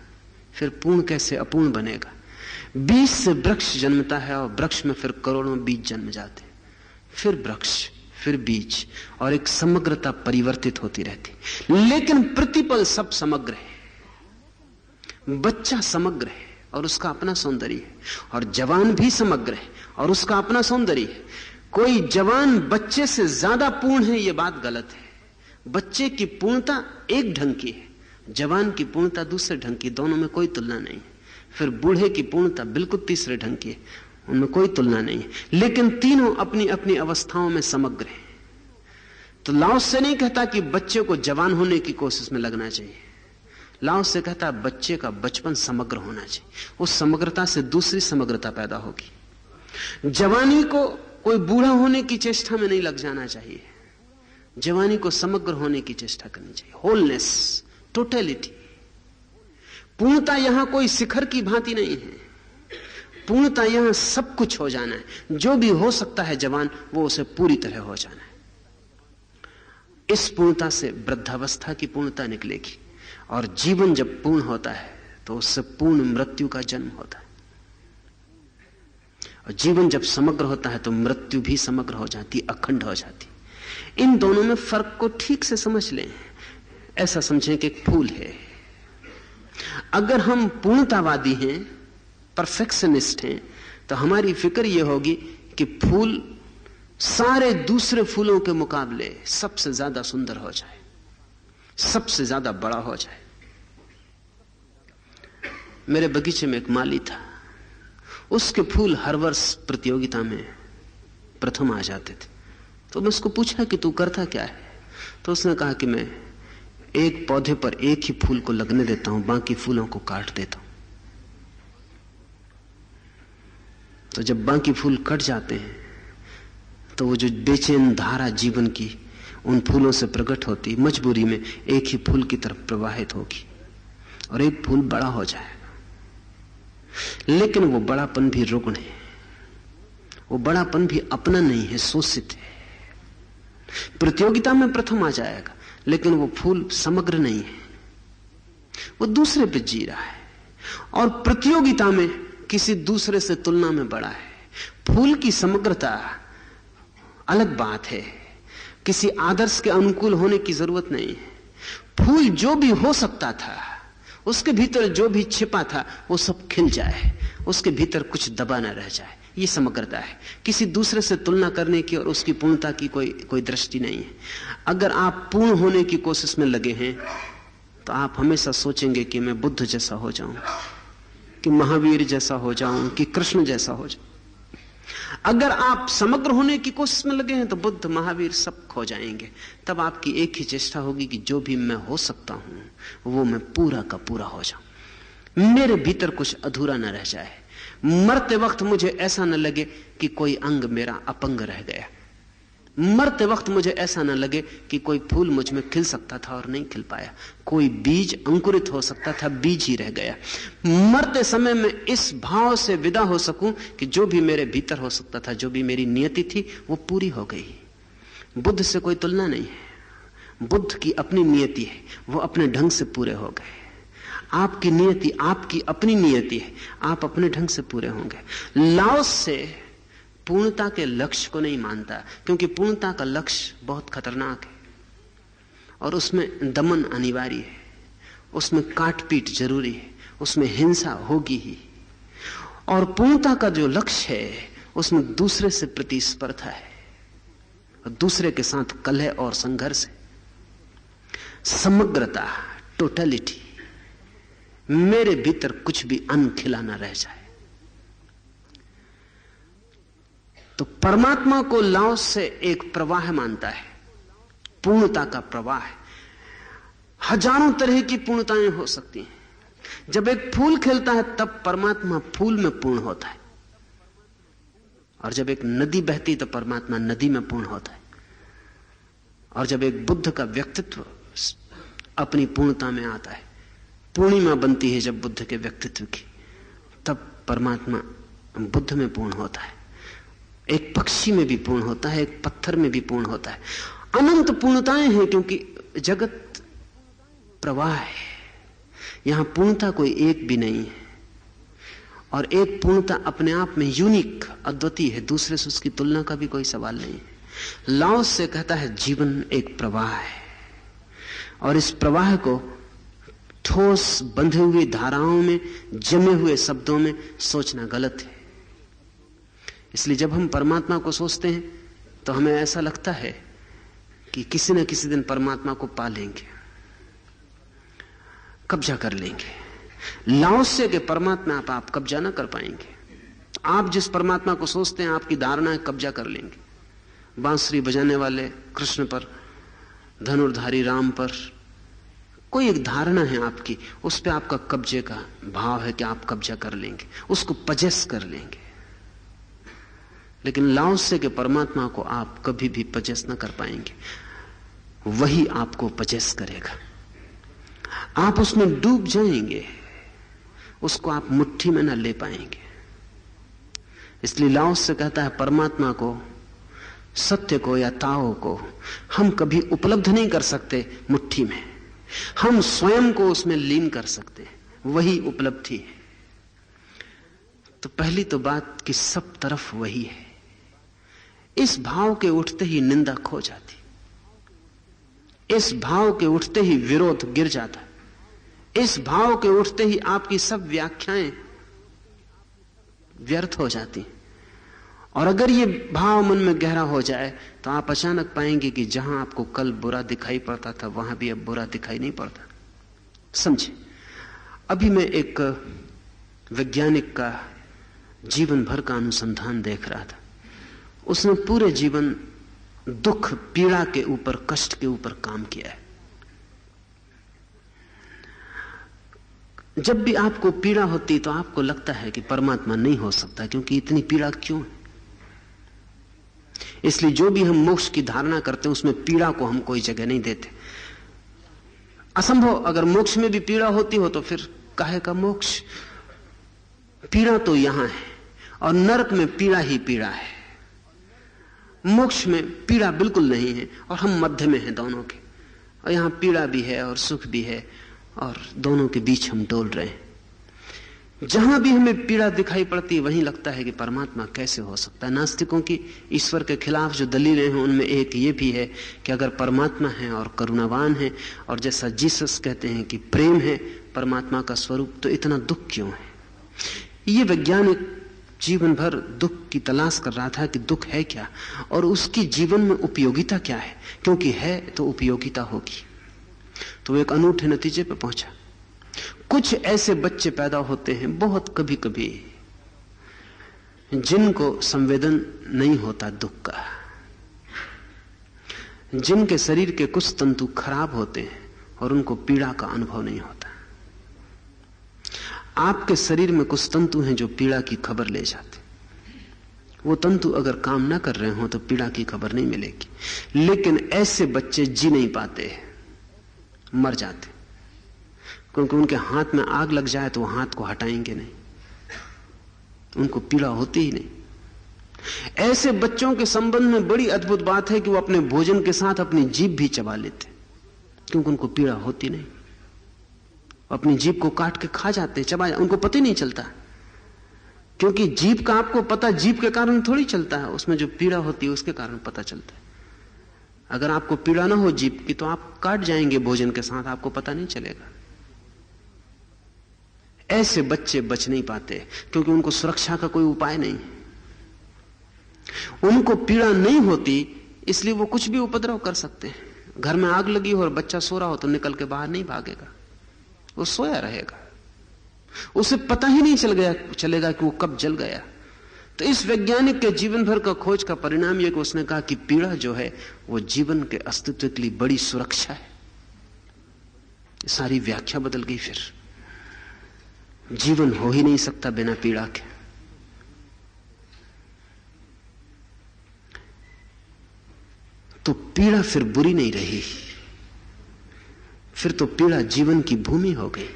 फिर पूर्ण कैसे अपूर्ण बनेगा? बीज से वृक्ष जन्मता है और वृक्ष में फिर करोड़ों बीज जन्म जाते, फिर वृक्ष, फिर बीज, और एक समग्रता परिवर्तित होती रहती। लेकिन प्रतिपल सब समग्र है। बच्चा समग्र है, और उसका अपना सौंदर्य है, और जवान भी समग्र है और उसका अपना सौंदर्य है। कोई जवान बच्चे से ज्यादा पूर्ण है, यह बात गलत है। बच्चे की पूर्णता एक ढंग की है, जवान की पूर्णता दूसरे ढंग की, दोनों में कोई तुलना नहीं है। फिर बूढ़े की पूर्णता बिल्कुल तीसरे ढंग की है, उनमें कोई तुलना नहीं है। लेकिन तीनों अपनी अपनी अवस्थाओं में समग्र हैं। तो लाओस से नहीं कहता कि बच्चे को जवान होने की कोशिश में लगना चाहिए। लाओस से कहता है बच्चे का बचपन समग्र होना चाहिए, उस समग्रता से दूसरी समग्रता पैदा होगी। जवानी को कोई बूढ़ा होने की चेष्टा में नहीं लग जाना चाहिए, जवानी को समग्र होने की चेष्टा करनी चाहिए। होलनेस, टोटलिटी, पूर्णता यहां कोई शिखर की भांति नहीं है। पूर्णता यहां सब कुछ हो जाना है, जो भी हो सकता है जवान, वो उसे पूरी तरह हो जाना है। इस पूर्णता से वृद्धावस्था की पूर्णता निकलेगी, और जीवन जब पूर्ण होता है तो उससे पूर्ण मृत्यु का जन्म होता है। और जीवन जब समग्र होता है तो मृत्यु भी समग्र हो जाती, अखंड हो जाती। इन दोनों में फर्क को ठीक से समझ लें। ऐसा समझें कि एक फूल है, अगर हम पूर्णतावादी हैं, परफेक्शनिस्ट हैं, तो हमारी फिक्र यह होगी कि फूल सारे दूसरे फूलों के मुकाबले सबसे ज्यादा सुंदर हो जाए, सबसे ज्यादा बड़ा हो जाए। मेरे बगीचे में एक माली था, उसके फूल हर वर्ष प्रतियोगिता में प्रथम आ जाते थे। तो मैं उसको पूछा कि तू करता क्या है? तो उसने कहा कि मैं एक पौधे पर एक ही फूल को लगने देता हूं, बाकी फूलों को काट देता हूं। तो जब बाकी फूल कट जाते हैं तो वो जो बेचैन धारा जीवन की उन फूलों से प्रकट होती, मजबूरी में एक ही फूल की तरफ प्रवाहित होगी और एक फूल बड़ा हो जाएगा। लेकिन वो बड़ापन भी रुग्ण है, वो बड़ापन भी अपना नहीं है, शोषित है। प्रतियोगिता में प्रथम आ जाएगा, लेकिन वो फूल समग्र नहीं है, वो दूसरे पे जी रहा है और प्रतियोगिता में किसी दूसरे से तुलना में बड़ा है। फूल की समग्रता अलग बात है, किसी आदर्श के अनुकूल होने की जरूरत नहीं है। फूल जो भी हो सकता था, उसके भीतर जो भी छिपा था, वो सब खिल जाए, उसके भीतर कुछ दबा न रह जाए, ये समग्रता है। किसी दूसरे से तुलना करने की और उसकी पूर्णता की कोई दृष्टि नहीं है। अगर आप पूर्ण होने की कोशिश में लगे हैं तो आप हमेशा सोचेंगे कि मैं बुद्ध जैसा हो जाऊं, कि महावीर जैसा हो जाऊं, कि कृष्ण जैसा हो जाऊं। अगर आप समग्र होने की कोशिश में लगे हैं तो बुद्ध, महावीर सब खो जाएंगे। तब आपकी एक ही चेष्टा होगी कि जो भी मैं हो सकता हूं वो मैं पूरा का पूरा हो जाऊं, मेरे भीतर कुछ अधूरा न रह जाए। मरते वक्त मुझे ऐसा न लगे कि कोई अंग मेरा अपंग रह गया। मरते वक्त मुझे ऐसा न लगे कि कोई फूल मुझ में खिल सकता था और नहीं खिल पाया, कोई बीज अंकुरित हो सकता था, बीज ही रह गया। मरते समय में इस भाव से विदा हो सकूं कि जो भी मेरे भीतर हो सकता था, जो भी मेरी नियति थी, वो पूरी हो गई। बुद्ध से कोई तुलना नहीं है, बुद्ध की अपनी नियति है, वो अपने ढंग से पूरे हो गए। आपकी नियति आपकी अपनी नियति है, आप अपने ढंग से पूरे होंगे। लाओस से पूर्णता के लक्ष्य को नहीं मानता, क्योंकि पूर्णता का लक्ष्य बहुत खतरनाक है और उसमें दमन अनिवार्य है, उसमें काटपीट जरूरी है, उसमें हिंसा होगी ही। और पूर्णता का जो लक्ष्य है उसमें दूसरे से प्रतिस्पर्धा है, दूसरे के साथ कलह और संघर्ष है। समग्रता, टोटलिटी, मेरे भीतर कुछ भी अन्न खिला ना रह जाए। तो परमात्मा को लाओस से एक प्रवाह मानता है, पूर्णता का प्रवाह है। हजारों तरह की पूर्णताएं हो सकती हैं। जब एक फूल खिलता है तब परमात्मा फूल में पूर्ण होता है, और जब एक नदी बहती तो परमात्मा नदी में पूर्ण होता है, और जब एक बुद्ध का व्यक्तित्व अपनी पूर्णता में आता है, पूर्णिमा बनती है जब बुद्ध के व्यक्तित्व की, तब परमात्मा बुद्ध में पूर्ण होता है। एक पक्षी में भी पूर्ण होता है, एक पत्थर में भी पूर्ण होता है। अनंत पूर्णताएं हैं, क्योंकि जगत प्रवाह है, यहां पूर्णता कोई एक भी नहीं है। और एक पूर्णता अपने आप में यूनिक, अद्वितीय है, दूसरे से उसकी तुलना का भी कोई सवाल नहीं है। लाओस से कहता है जीवन एक प्रवाह है, और इस प्रवाह को ठोस बंधे हुए धाराओं में, जमे हुए शब्दों में सोचना गलत है। इसलिए जब हम परमात्मा को सोचते हैं तो हमें ऐसा लगता है कि किसी न किसी दिन परमात्मा को पा लेंगे, कब्जा कर लेंगे। लाओसे के परमात्मा आप कब्जा ना कर पाएंगे। आप जिस परमात्मा को सोचते हैं, आपकी धारणा है कब्जा कर लेंगे। बांसुरी बजाने वाले कृष्ण पर, धनुर्धारी राम पर कोई एक धारणा है आपकी, उस पर आपका कब्जे का भाव है कि आप कब्जा कर लेंगे, उसको पजेस कर लेंगे। लेकिन लाओसे के परमात्मा को आप कभी भी पजेस न कर पाएंगे, वही आपको पजेस करेगा। आप उसमें डूब जाएंगे, उसको आप मुट्ठी में न ले पाएंगे। इसलिए लाओसे कहता है परमात्मा को, सत्य को या ताओ को हम कभी उपलब्ध नहीं कर सकते मुट्ठी में, हम स्वयं को उसमें लीन कर सकते हैं, वही उपलब्धि है। तो पहली तो बात कि सब तरफ वही है। इस भाव के उठते ही निंदा खो जाती, इस भाव के उठते ही विरोध गिर जाता, इस भाव के उठते ही आपकी सब व्याख्याएं व्यर्थ हो जाती। और अगर ये भाव मन में गहरा हो जाए तो आप अचानक पाएंगे कि जहां आपको कल बुरा दिखाई पड़ता था, वहां भी अब बुरा दिखाई नहीं पड़ता। समझे, अभी मैं एक वैज्ञानिक का जीवन भर का अनुसंधान देख रहा था। उसने पूरे जीवन दुख, पीड़ा के ऊपर, कष्ट के ऊपर काम किया है। जब भी आपको पीड़ा होती तो आपको लगता है कि परमात्मा नहीं हो सकता, क्योंकि इतनी पीड़ा क्यों है। इसलिए जो भी हम मोक्ष की धारणा करते हैं उसमें पीड़ा को हम कोई जगह नहीं देते। असंभव, अगर मोक्ष में भी पीड़ा होती हो तो फिर काहे का मोक्ष। पीड़ा तो यहां है और नरक में पीड़ा ही पीड़ा है। मोक्ष में पीड़ा बिल्कुल नहीं है और हम मध्य में हैं दोनों के, और यहां पीड़ा भी है और सुख भी है और दोनों के बीच हम डोल रहे हैं। जहां भी हमें पीड़ा दिखाई पड़ती है वहीं लगता है कि परमात्मा कैसे हो सकता है। नास्तिकों की ईश्वर के खिलाफ जो दलीलें हैं उनमें एक ये भी है कि अगर परमात्मा है और करुणावान है और जैसा जीसस कहते हैं कि प्रेम है परमात्मा का स्वरूप, तो इतना दुख क्यों है। ये वैज्ञानिक जीवन भर दुख की तलाश कर रहा था कि दुख है क्या और उसकी जीवन में उपयोगिता क्या है, क्योंकि है तो उपयोगिता होगी। तो वो एक अनूठे नतीजे पर पहुंचा। कुछ ऐसे बच्चे पैदा होते हैं बहुत कभी कभी जिनको संवेदन नहीं होता दुख का, जिनके शरीर के कुछ तंतु खराब होते हैं और उनको पीड़ा का अनुभव नहीं होता। आपके शरीर में कुछ तंतु हैं जो पीड़ा की खबर ले जाते। वो तंतु अगर काम ना कर रहे हो तो पीड़ा की खबर नहीं मिलेगी। लेकिन ऐसे बच्चे जी नहीं पाते, मर जाते, क्योंकि उनके हाथ में आग लग जाए तो वो हाथ को हटाएंगे नहीं, उनको पीड़ा होती ही नहीं। ऐसे बच्चों के संबंध में बड़ी अद्भुत बात है कि वो अपने भोजन के साथ अपनी जीभ भी चबा लेते, क्योंकि उनको पीड़ा होती नहीं। अपनी जीभ को काट के खा जाते, चबा, उनको पता ही नहीं चलता, क्योंकि जीभ का आपको पता जीभ के कारण थोड़ी चलता है, उसमें जो पीड़ा होती है उसके कारण पता चलता है। अगर आपको पीड़ा ना हो जीभ की तो आप काट जाएंगे भोजन के साथ, आपको पता नहीं चलेगा। ऐसे बच्चे बच नहीं पाते क्योंकि उनको सुरक्षा का कोई उपाय नहीं, उनको पीड़ा नहीं होती, इसलिए वो कुछ भी उपद्रव कर सकते हैं। घर में आग लगी हो और बच्चा सो रहा हो तो निकल के बाहर नहीं भागेगा, वो सोया रहेगा, उसे पता ही नहीं चलेगा कि वो कब जल गया। तो इस वैज्ञानिक के जीवन भर का खोज का परिणाम यह कि उसने कहा कि पीड़ा जो है वो जीवन के अस्तित्व के लिए बड़ी सुरक्षा है। सारी व्याख्या बदल गई। फिर जीवन हो ही नहीं सकता बिना पीड़ा के। तो पीड़ा फिर बुरी नहीं रही, फिर तो पीड़ा जीवन की भूमि हो गई,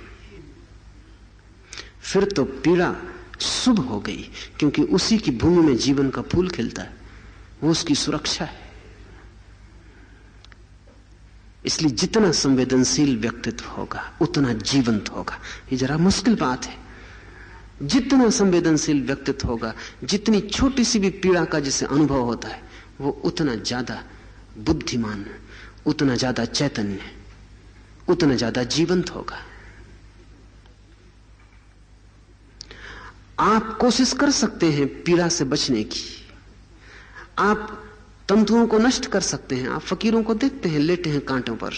फिर तो पीड़ा शुभ हो गई, क्योंकि उसी की भूमि में जीवन का फूल खिलता है, वो उसकी सुरक्षा है। इसलिए जितना संवेदनशील व्यक्तित्व होगा उतना जीवंत होगा। ये जरा मुश्किल बात है। जितना संवेदनशील व्यक्तित्व होगा, जितनी छोटी सी भी पीड़ा का जिसे अनुभव होता है, वो उतना ज्यादा बुद्धिमान, उतना ज्यादा चैतन्य, उतना ज्यादा जीवंत होगा। आप कोशिश कर सकते हैं पीड़ा से बचने की, आप तंतुओं को नष्ट कर सकते हैं। आप फकीरों को देखते हैं लेटे हैं कांटों पर,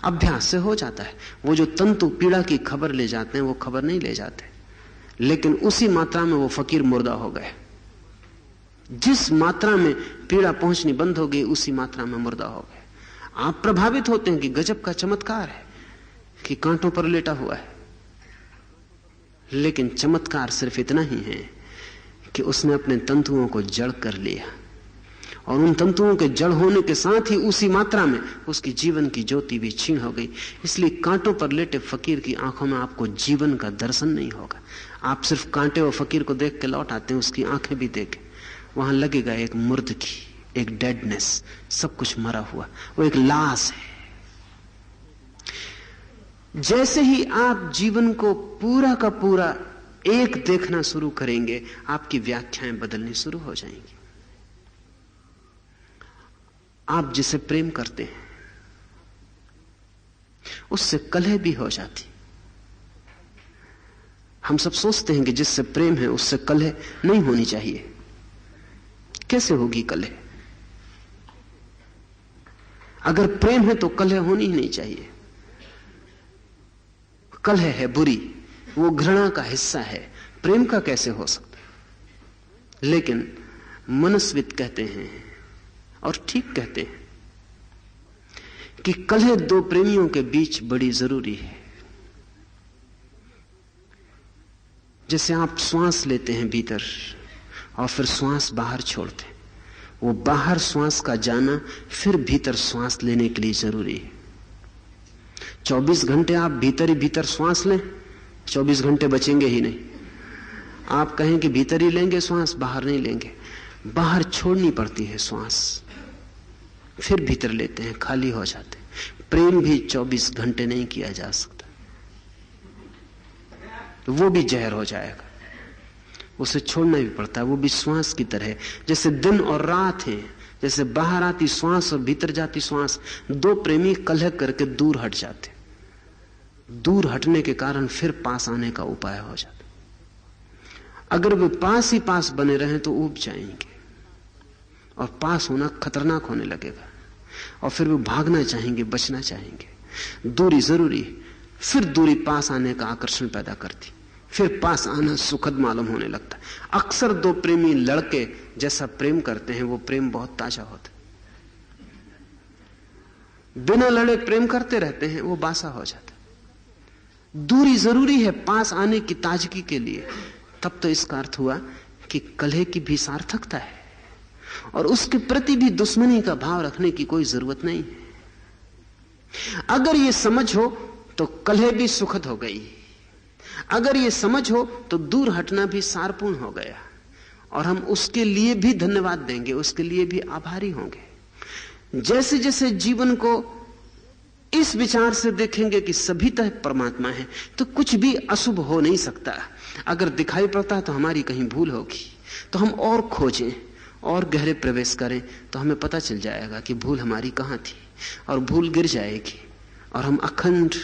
अभ्यास से हो जाता है। वो जो तंतु पीड़ा की खबर ले जाते हैं वो खबर नहीं ले जाते, लेकिन उसी मात्रा में वो फकीर मुर्दा हो गए। जिस मात्रा में पीड़ा पहुंचनी बंद हो गई उसी मात्रा में मुर्दा हो गए। आप प्रभावित होते हैं कि गजब का चमत्कार है कि कांटों पर लेटा हुआ है, लेकिन चमत्कार सिर्फ इतना ही है कि उसने अपने तंतुओं को जड़ कर लिया, और उन तंतुओं के जड़ होने के साथ ही उसी मात्रा में उसकी जीवन की ज्योति भी क्षीण हो गई। इसलिए कांटों पर लेटे फकीर की आंखों में आपको जीवन का दर्शन नहीं होगा। आप सिर्फ कांटे और फकीर को देख के लौट आते हैं, उसकी आंखें भी देखें, वहां लगेगा एक मुर्दगी, एक डेडनेस, सब कुछ मरा हुआ, वो एक लाश है। जैसे ही आप जीवन को पूरा का पूरा एक देखना शुरू करेंगे, आपकी व्याख्याएं बदलनी शुरू हो जाएंगी। आप जिसे प्रेम करते हैं उससे कलह भी हो जाती। हम सब सोचते हैं कि जिससे प्रेम है उससे कलह नहीं होनी चाहिए। कैसे होगी कलह? अगर प्रेम है तो कलह होनी ही नहीं चाहिए। कलह है बुरी, वो घृणा का हिस्सा है, प्रेम का कैसे हो सकता? लेकिन मनस्वित कहते हैं और ठीक कहते हैं कि कलह दो प्रेमियों के बीच बड़ी जरूरी है। जैसे आप श्वास लेते हैं भीतर और फिर श्वास बाहर छोड़ते हैं, वो बाहर श्वास का जाना फिर भीतर श्वास लेने के लिए जरूरी है। 24 घंटे आप भीतर ही भीतर श्वास लें, 24 घंटे बचेंगे ही नहीं। आप कहें कि भीतर ही लेंगे श्वास, बाहर नहीं लेंगे, बाहर छोड़नी पड़ती है श्वास, फिर भीतर लेते हैं, खाली हो जाते हैं। प्रेम भी 24 घंटे नहीं किया जा सकता, तो वो भी जहर हो जाएगा, उसे छोड़ना भी पड़ता है। वो भी श्वास की तरह, जैसे दिन और रात है, जैसे बाहर आती श्वास और भीतर जाती श्वास। दो प्रेमी कलह करके दूर हट जाते, दूर हटने के कारण फिर पास आने का उपाय हो जाता। अगर वे पास ही पास बने रहें तो ऊब जाएंगे और पास होना खतरनाक होने लगेगा, और फिर वे भागना चाहेंगे, बचना चाहेंगे। दूरी जरूरी, फिर दूरी पास आने का आकर्षण पैदा करती, फिर पास आना सुखद मालूम होने लगता। अक्सर दो प्रेमी लड़के जैसा प्रेम करते हैं वो प्रेम बहुत ताजा होता है। बिना लड़े प्रेम करते रहते हैं वो बासा हो जाता। दूरी जरूरी है पास आने की ताजगी के लिए। तब तो इसका अर्थ हुआ कि कलह की भी सार्थकता है और उसके प्रति भी दुश्मनी का भाव रखने की कोई जरूरत नहीं है। अगर ये समझ हो तो कलह भी सुखद हो गई, अगर ये समझ हो तो दूर हटना भी सारपूर्ण हो गया, और हम उसके लिए भी धन्यवाद देंगे, उसके लिए भी आभारी होंगे। जैसे जैसे जीवन को इस विचार से देखेंगे कि सभी तरह परमात्मा है, तो कुछ भी अशुभ हो नहीं सकता। अगर दिखाई पड़ता है तो हमारी कहीं भूल होगी, तो हम और खोजें और गहरे प्रवेश करें तो हमें पता चल जाएगा कि भूल हमारी कहां थी, और भूल गिर जाएगी और हम अखंड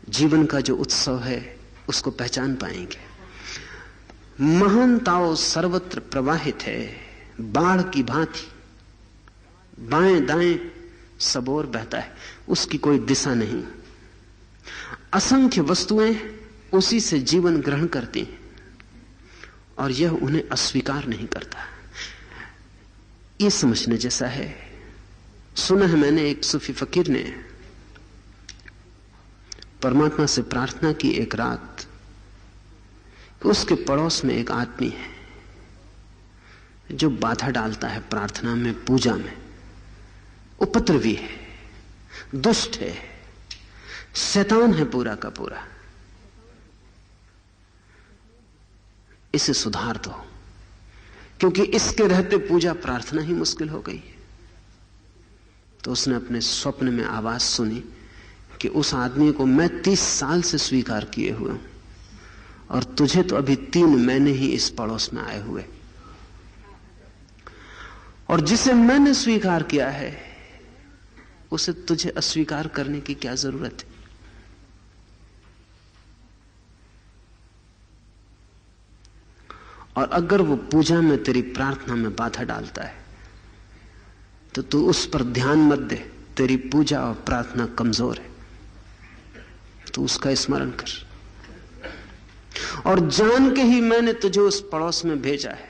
जीवन का जो उत्सव है उसको पहचान पाएंगे। महान ताव सर्वत्र प्रवाहित है, बाढ़ की भांति बाएं दाएं सब ओर बहता है, उसकी कोई दिशा नहीं। असंख्य वस्तुएं उसी से जीवन ग्रहण करती हैं और यह उन्हें अस्वीकार नहीं करता। यह समझने जैसा है। सुना है मैंने, एक सूफी फकीर ने परमात्मा से प्रार्थना की एक रात कि उसके पड़ोस में एक आदमी है जो बाधा डालता है प्रार्थना में, पूजा में, उपद्रवी है, दुष्ट है, शैतान है पूरा का पूरा, इसे सुधार दो, क्योंकि इसके रहते पूजा प्रार्थना ही मुश्किल हो गई है। तो उसने अपने स्वप्न में आवाज सुनी कि उस आदमी को मैं 30 साल से स्वीकार किए हुए हूं और तुझे तो अभी 3 महीने ही इस पड़ोस में आए हुए, और जिसे मैंने स्वीकार किया है उसे तुझे अस्वीकार करने की क्या जरूरत है। और अगर वो पूजा में तेरी प्रार्थना में बाधा डालता है तो तू उस पर ध्यान मत दे। तेरी पूजा और प्रार्थना कमजोर है, तू उसका स्मरण कर। और जान के ही मैंने तुझे उस पड़ोस में भेजा है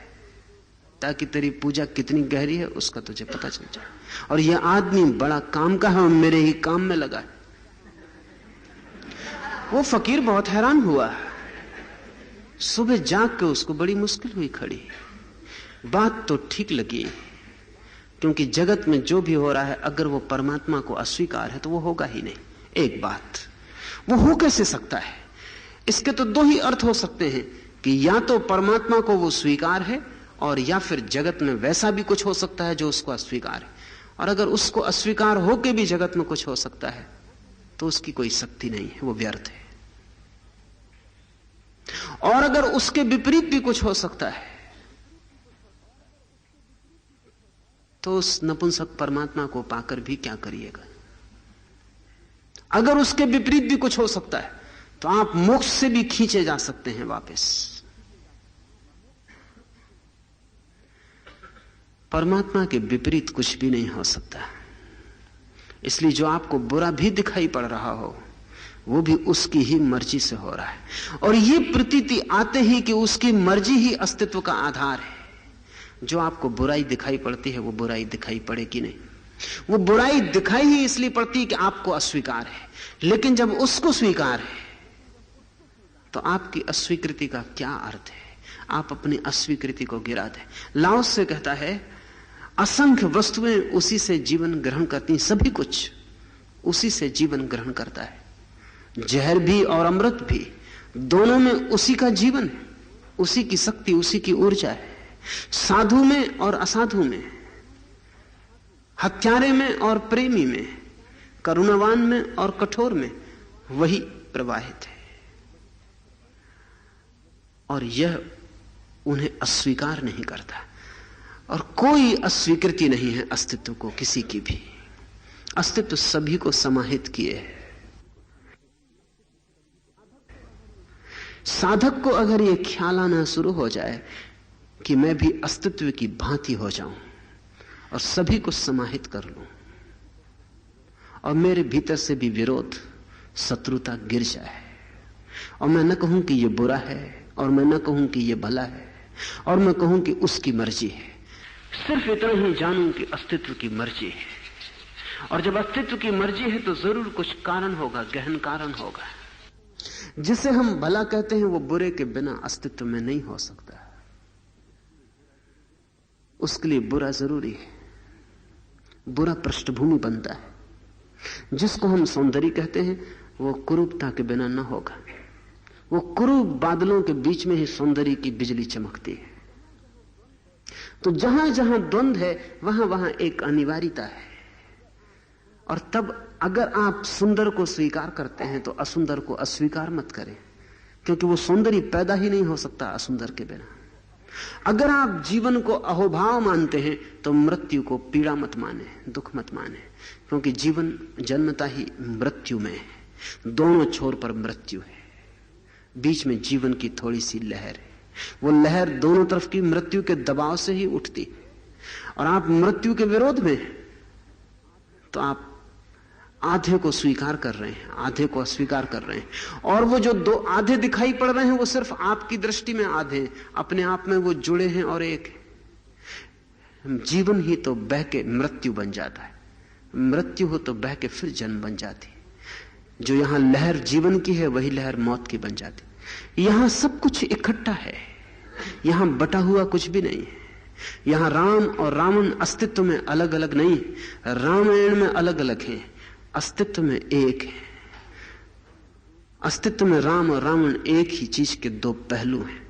ताकि तेरी पूजा कितनी गहरी है उसका तुझे पता चल जाए। और यह आदमी बड़ा काम का है और मेरे ही काम में लगा है। वो फकीर बहुत हैरान हुआ। सुबह जाग के उसको बड़ी मुश्किल हुई खड़ी। बात तो ठीक लगी, क्योंकि जगत में जो भी हो रहा है अगर वो परमात्मा को अस्वीकार है तो वो होगा ही नहीं। एक बात, वो हो कैसे सकता है? इसके तो दो ही अर्थ हो सकते हैं कि या तो परमात्मा को वो स्वीकार है और या फिर जगत में वैसा भी कुछ हो सकता है जो उसको अस्वीकार है। और अगर उसको अस्वीकार होके भी जगत में कुछ हो सकता है तो उसकी कोई शक्ति नहीं है, वो व्यर्थ है। और अगर उसके विपरीत भी कुछ हो सकता है तो उस नपुंसक परमात्मा को पाकर भी क्या करिएगा? अगर उसके विपरीत भी कुछ हो सकता है तो आप मोक्ष से भी खींचे जा सकते हैं वापस। परमात्मा के विपरीत कुछ भी नहीं हो सकता। इसलिए जो आपको बुरा भी दिखाई पड़ रहा हो वो भी उसकी ही मर्जी से हो रहा है। और ये प्रतीति आते ही कि उसकी मर्जी ही अस्तित्व का आधार है। जो आपको बुराई दिखाई पड़ती है वो बुराई दिखाई पड़ेगी नहीं। वो बुराई दिखाई ही इसलिए पड़ती है कि आपको अस्वीकार है। लेकिन जब उसको स्वीकार है तो आपकी अस्वीकृति का क्या अर्थ है? आप अपनी अस्वीकृति को गिरा दें। लाओस से कहता है असंख्य वस्तुएं उसी से जीवन ग्रहण करती, सभी कुछ उसी से जीवन ग्रहण करता है। जहर भी और अमृत भी, दोनों में उसी का जीवन है, उसी की शक्ति, उसी की ऊर्जा है। साधु में और असाधु में, हत्यारे में और प्रेमी में, करुणावान में और कठोर में वही प्रवाहित है। और यह उन्हें अस्वीकार नहीं करता। और कोई अस्वीकृति नहीं है अस्तित्व को, किसी की भी। अस्तित्व सभी को समाहित किए है। साधक को अगर यह ख्याल आना शुरू हो जाए कि मैं भी अस्तित्व की भांति हो जाऊं और सभी को समाहित कर लूं और मेरे भीतर से भी विरोध, शत्रुता गिर जाए और मैं न कहूं कि यह बुरा है और मैं न कहूं कि यह भला है और मैं कहूं कि उसकी मर्जी है, सिर्फ इतना ही जानूं कि अस्तित्व की मर्जी है। और जब अस्तित्व की मर्जी है तो जरूर कुछ कारण होगा, गहन कारण होगा। जिसे हम भला कहते हैं वो बुरे के बिना अस्तित्व में नहीं हो सकता। उसके लिए बुरा जरूरी है। बुरा पृष्ठभूमि बनता है। जिसको हम सौंदर्य कहते हैं वो कुरूपता के बिना न होगा। वो कुरूप बादलों के बीच में ही सौंदर्य की बिजली चमकती है। तो जहां जहां द्वंद्व है वहां वहां एक अनिवार्यता है। और तब अगर आप सुंदर को स्वीकार करते हैं तो असुंदर को अस्वीकार मत करें, क्योंकि वो सौंदर्य पैदा ही नहीं हो सकता असुंदर के बिना। अगर आप जीवन को अहोभाव मानते हैं तो मृत्यु को पीड़ा मत माने, दुख मत माने, क्योंकि जीवन जन्मता ही मृत्यु में है। दोनों छोर पर मृत्यु है, बीच में जीवन की थोड़ी सी लहर है। वो लहर दोनों तरफ की मृत्यु के दबाव से ही उठती। और आप मृत्यु के विरोध में तो आप आधे को स्वीकार कर रहे हैं, आधे को अस्वीकार कर रहे हैं। और वो जो दो आधे दिखाई पड़ रहे हैं वो सिर्फ आपकी दृष्टि में आधे हैं, अपने आप में वो जुड़े हैं और एक है। जीवन ही तो बह के मृत्यु बन जाता है, मृत्यु हो तो बह के फिर जन्म बन जाती है। जो यहां लहर जीवन की है वही लहर मौत की बन जाती। यहां सब कुछ इकट्ठा है, यहां बटा हुआ कुछ भी नहीं है। यहां राम और रावण अस्तित्व में अलग अलग नहीं है, रामायण में अलग अलग है, अस्तित्व में एक है। अस्तित्व में राम और रावण एक ही चीज के दो पहलू हैं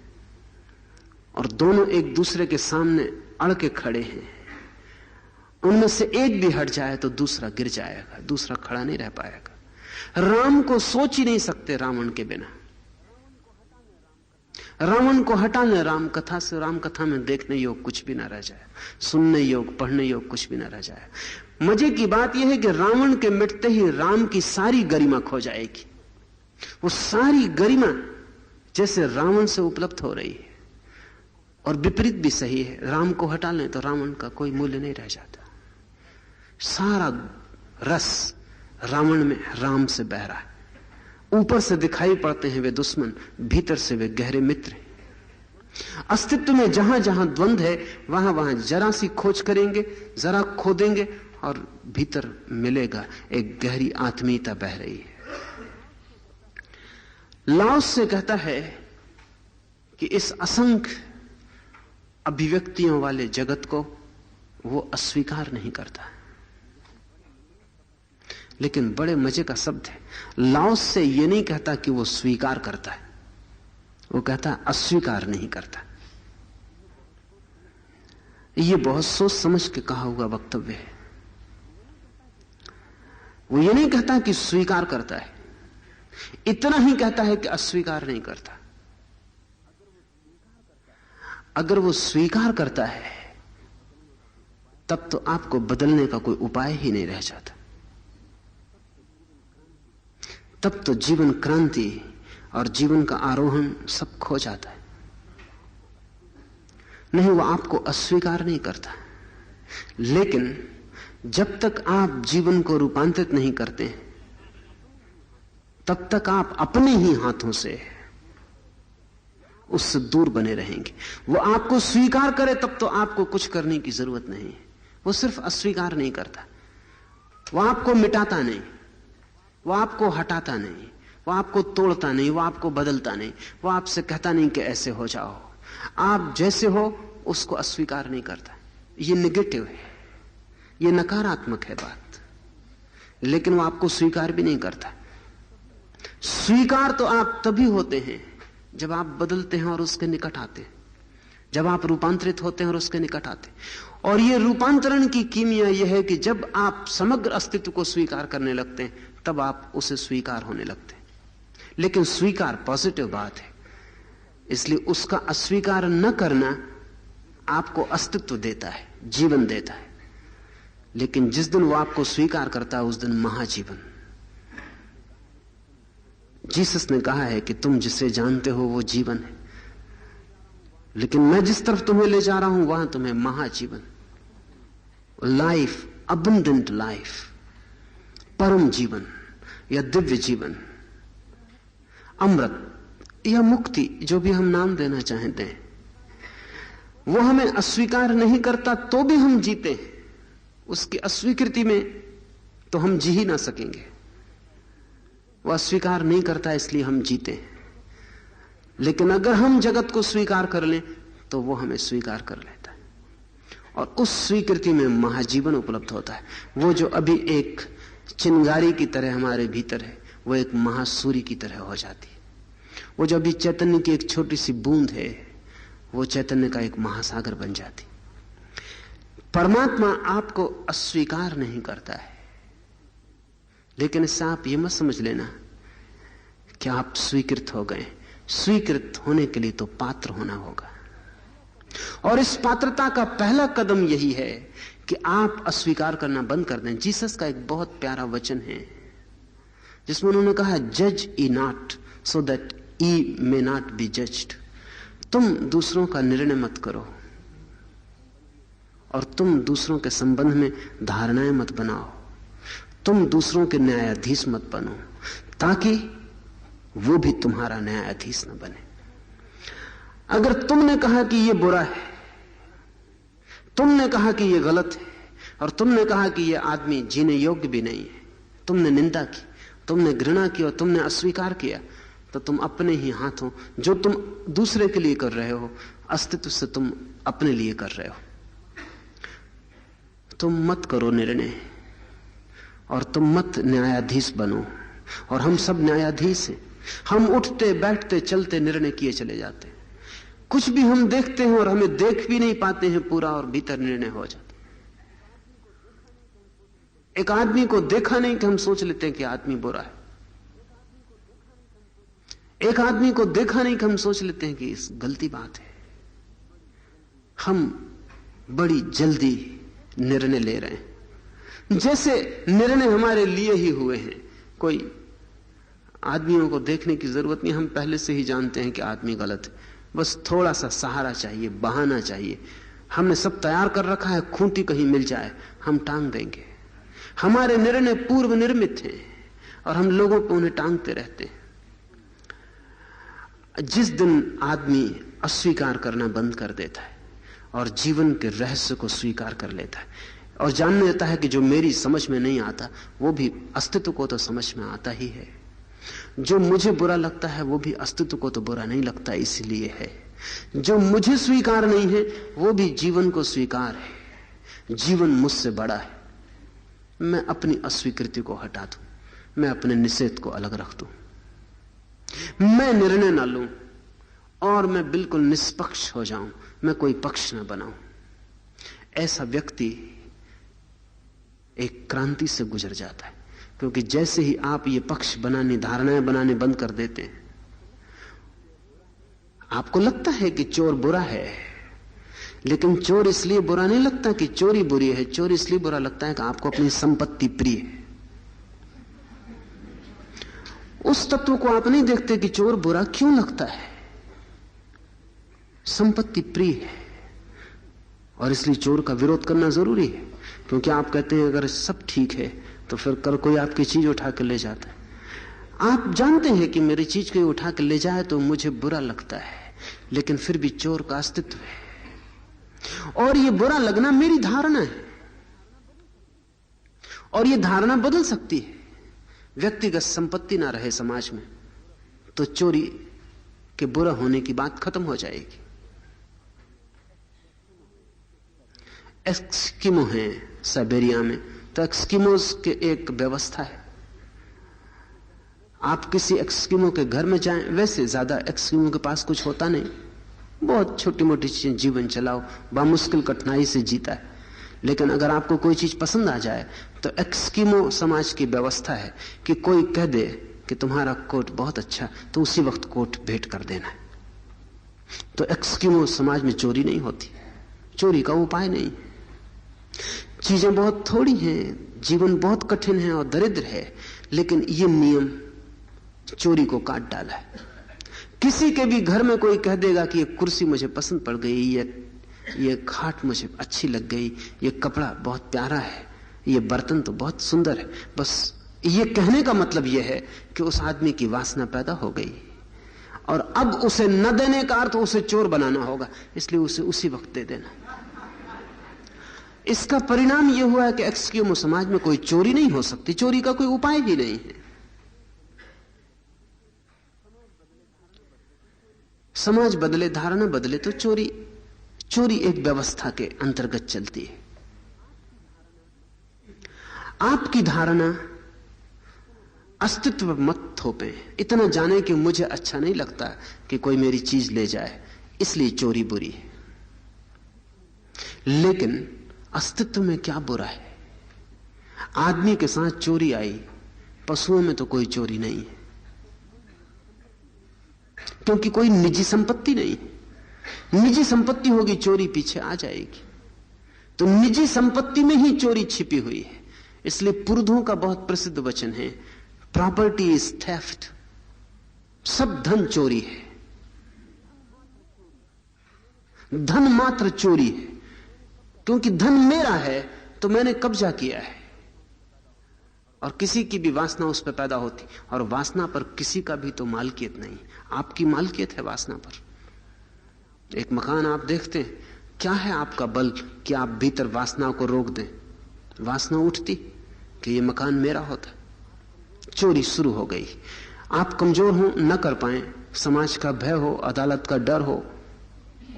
और दोनों एक दूसरे के सामने अड़ के खड़े हैं। उनमें से एक भी हट जाए तो दूसरा गिर जाएगा, दूसरा खड़ा नहीं रह पाएगा। राम को सोच ही नहीं सकते रावण के बिना। रावण को हटाने राम कथा से, राम कथा में देखने योग कुछ भी ना रह जाए, सुनने योग, पढ़ने योग कुछ भी ना रह जाए। मजे की बात यह है कि रावण के मिटते ही राम की सारी गरिमा खो जाएगी। वो सारी गरिमा जैसे रावण से उपलब्ध हो रही है और विपरीत भी सही है। राम को हटा लें तो रावण का कोई मूल्य नहीं रह जाता। सारा रस रावण में राम से बह रहा है। ऊपर से दिखाई पड़ते हैं वे दुश्मन, भीतर से वे गहरे मित्र हैं। अस्तित्व में जहां जहां द्वंद्व है वहां वहां जरा सी खोज करेंगे, जरा खोदेंगे और भीतर मिलेगा एक गहरी आत्मीयता बह रही है। लाओस से कहता है कि इस असंख्य अभिव्यक्तियों वाले जगत को वो अस्वीकार नहीं करता। लेकिन बड़े मजे का शब्द है, लाओस से ये नहीं कहता कि वो स्वीकार करता है, वो कहता है अस्वीकार नहीं करता। ये बहुत सोच समझ के कहा हुआ वक्तव्य है। वो ये नहीं कहता कि स्वीकार करता है, इतना ही कहता है कि अस्वीकार नहीं करता। अगर वो स्वीकार करता है तब तो आपको बदलने का कोई उपाय ही नहीं रह जाता। तब तो जीवन क्रांति और जीवन का आरोहण सब खो जाता है। नहीं, वो आपको अस्वीकार नहीं करता। लेकिन जब तक आप जीवन को रूपांतरित नहीं करते तब तक आप अपने ही हाथों से उससे दूर बने रहेंगे। वो आपको स्वीकार करे तब तो आपको कुछ करने की जरूरत नहीं है। वो सिर्फ अस्वीकार नहीं करता। वो आपको मिटाता नहीं, वो आपको हटाता नहीं, वो आपको तोड़ता नहीं, वो आपको बदलता नहीं, वो आपसे कहता नहीं कि ऐसे हो जाओ। आप जैसे हो उसको अस्वीकार नहीं करता। ये नेगेटिव है, ये नकारात्मक है बात। लेकिन वो आपको स्वीकार भी नहीं करता। स्वीकार तो आप तभी होते हैं जब आप बदलते हैं और उसके निकट आते हैं, जब आप रूपांतरित होते हैं और उसके निकट आते हैं। और ये रूपांतरण की कीमिया यह है कि जब आप समग्र अस्तित्व को स्वीकार करने लगते हैं तब आप उसे स्वीकार होने लगते हैं। लेकिन स्वीकार पॉजिटिव बात है, इसलिए उसका अस्वीकार न करना आपको अस्तित्व देता है, जीवन देता है। लेकिन जिस दिन वो आपको स्वीकार करता है उस दिन महाजीवन। जीसस ने कहा है कि तुम जिसे जानते हो वो जीवन है, लेकिन मैं जिस तरफ तुम्हें ले जा रहा हूं वहां तुम्हें महाजीवन, लाइफ, अबंडेंट लाइफ, परम जीवन या दिव्य जीवन, अमृत या मुक्ति, जो भी हम नाम देना चाहते हैं, वो हमें अस्वीकार नहीं करता तो भी हम जीते हैं। उसकी अस्वीकृति में तो हम जी ही ना सकेंगे। वो अस्वीकार नहीं करता इसलिए हम जीते हैं। लेकिन अगर हम जगत को स्वीकार कर लें तो वो हमें स्वीकार कर लेता है और उस स्वीकृति में महाजीवन उपलब्ध होता है। वो जो अभी एक चिंगारी की तरह हमारे भीतर है वो एक महासूर्य की तरह हो जाती है। वो जो अभी चैतन्य की एक छोटी सी बूंद है वो चैतन्य का एक महासागर बन जाती। परमात्मा आपको अस्वीकार नहीं करता है, लेकिन इससे आप ये मत समझ लेना कि आप स्वीकृत हो गए। स्वीकृत होने के लिए तो पात्र होना होगा, और इस पात्रता का पहला कदम यही है कि आप अस्वीकार करना बंद कर दें। जीसस का एक बहुत प्यारा वचन है जिसमें उन्होंने कहा, जज ye not so that ye may not be judged. तुम दूसरों का निर्णय मत करो और तुम दूसरों के संबंध में धारणाएं मत बनाओ। तुम दूसरों के न्यायाधीश मत बनो ताकि वो भी तुम्हारा न्यायाधीश न बने। अगर तुमने कहा कि ये बुरा है, तुमने कहा कि ये गलत है, और तुमने कहा कि ये आदमी जीने योग्य भी नहीं है, तुमने निंदा की, तुमने घृणा की और तुमने अस्वीकार किया, तो तुम अपने ही हाथों जो तुम दूसरे के लिए कर रहे हो, अस्तित्व से तुम अपने लिए कर रहे हो। तुम मत करो निर्णय और तुम मत न्यायाधीश बनो। और हम सब न्यायाधीश हैं। हम उठते बैठते चलते निर्णय किए चले जाते हैं। कुछ भी हम देखते हैं और हमें देख भी नहीं पाते हैं पूरा, और भीतर निर्णय हो जाता। एक आदमी को देखा नहीं कि हम सोच लेते हैं कि आदमी बुरा है। एक आदमी को देखा नहीं कि हम सोच लेते हैं कि इस गलती बात है। हम बड़ी जल्दी निर्णय ले रहे हैं, जैसे निर्णय हमारे लिए ही हुए हैं। कोई आदमियों को देखने की जरूरत नहीं, हम पहले से ही जानते हैं कि आदमी गलत है। बस थोड़ा सा सहारा चाहिए, बहाना चाहिए। हमने सब तैयार कर रखा है, खूंटी कहीं मिल जाए हम टांग देंगे। हमारे निर्णय पूर्व निर्मित हैं और हम लोगों को उन्हें टांगते रहते हैं। जिस दिन आदमी अस्वीकार करना बंद कर देता है और जीवन के रहस्य को स्वीकार कर लेता है और जान लेता है कि जो मेरी समझ में नहीं आता वो भी अस्तित्व को तो समझ में आता ही है, जो मुझे बुरा लगता है वो भी अस्तित्व को तो बुरा नहीं लगता इसलिए है, जो मुझे स्वीकार नहीं है वो भी जीवन को स्वीकार है। जीवन मुझसे बड़ा है। मैं अपनी अस्वीकृति को हटा दूं, मैं अपने निषेध को अलग रख दूं, मैं निर्णय ना लूं और मैं बिल्कुल निष्पक्ष हो जाऊं, मैं कोई पक्ष ना बनाऊं। ऐसा व्यक्ति एक क्रांति से गुजर जाता है, क्योंकि जैसे ही आप ये पक्ष बनाने, धारणाएं बनाने बंद कर देते हैं, आपको लगता है कि चोर बुरा है, लेकिन चोर इसलिए बुरा नहीं लगता कि चोरी बुरी है, चोर इसलिए बुरा लगता है कि आपको अपनी संपत्ति प्रिय है। उस तत्व को आप नहीं देखते कि चोर बुरा क्यों लगता है। संपत्ति प्रिय है और इसलिए चोर का विरोध करना जरूरी है, क्योंकि आप कहते हैं अगर सब ठीक है तो फिर कर कोई आपकी चीज उठा कर ले जाता है। आप जानते हैं कि मेरी चीज कोई उठा कर ले जाए तो मुझे बुरा लगता है, लेकिन फिर भी चोर का अस्तित्व है और ये बुरा लगना मेरी धारणा है और ये धारणा बदल सकती है। व्यक्तिगत संपत्ति ना रहे समाज में तो चोरी के बुरा होने की बात खत्म हो जाएगी। एस्किमो है साइबेरिया में, तो एस्किमोस के एक व्यवस्था है। आप किसी एस्किमो के घर में जाएं, वैसे ज्यादा एस्किमो के पास कुछ होता नहीं, बहुत छोटी मोटी चीजें जीवन चलाओ, बामुश्किल कठिनाई से जीता है। लेकिन अगर आपको कोई चीज पसंद आ जाए तो एस्किमो समाज की व्यवस्था है कि कोई कह दे कि तुम्हारा कोट बहुत अच्छा, तो उसी वक्त कोट भेंट कर देना है। तो एस्किमो समाज में चोरी नहीं होती, चोरी का उपाय नहीं। चीजें बहुत थोड़ी हैं, जीवन बहुत कठिन है और दरिद्र है, लेकिन ये नियम चोरी को काट डाला है। किसी के भी घर में कोई कह देगा कि ये कुर्सी मुझे पसंद पड़ गई, ये खाट मुझे अच्छी लग गई, ये कपड़ा बहुत प्यारा है, ये बर्तन तो बहुत सुंदर है, बस ये कहने का मतलब यह है कि उस आदमी की वासना पैदा हो गई और अब उसे न देने का अर्थ उसे चोर बनाना होगा, इसलिए उसे उसी वक्त दे देना। इसका परिणाम यह हुआ है कि एस्किमो समाज में कोई चोरी नहीं हो सकती, चोरी का कोई उपाय ही नहीं है। समाज बदले, धारणा बदले तो चोरी एक व्यवस्था के अंतर्गत चलती है। आपकी धारणा अस्तित्व मत थोपे, इतना जाने कि मुझे अच्छा नहीं लगता कि कोई मेरी चीज ले जाए, इसलिए चोरी बुरी है। लेकिन अस्तित्व में क्या बुरा है? आदमी के साथ चोरी आई, पशुओं में तो कोई चोरी नहीं है, क्योंकि कोई निजी संपत्ति नहीं। निजी संपत्ति होगी चोरी पीछे आ जाएगी, तो निजी संपत्ति में ही चोरी छिपी हुई है। इसलिए पुरुषों का बहुत प्रसिद्ध वचन है, प्रॉपर्टी इज थेफ्ट। सब धन चोरी है, धन मात्र चोरी है, क्योंकि धन मेरा है तो मैंने कब्जा किया है और किसी की भी वासना उस पर पैदा होती, और वासना पर किसी का भी तो मालकियत नहीं, आपकी मालकियत है वासना पर। एक मकान आप देखते हैं, क्या है आपका बल कि आप भीतर वासना को रोक दें? वासना उठती कि ये मकान मेरा होता, चोरी शुरू हो गई। आप कमजोर हो, न कर पाए, समाज का भय हो, अदालत का डर हो,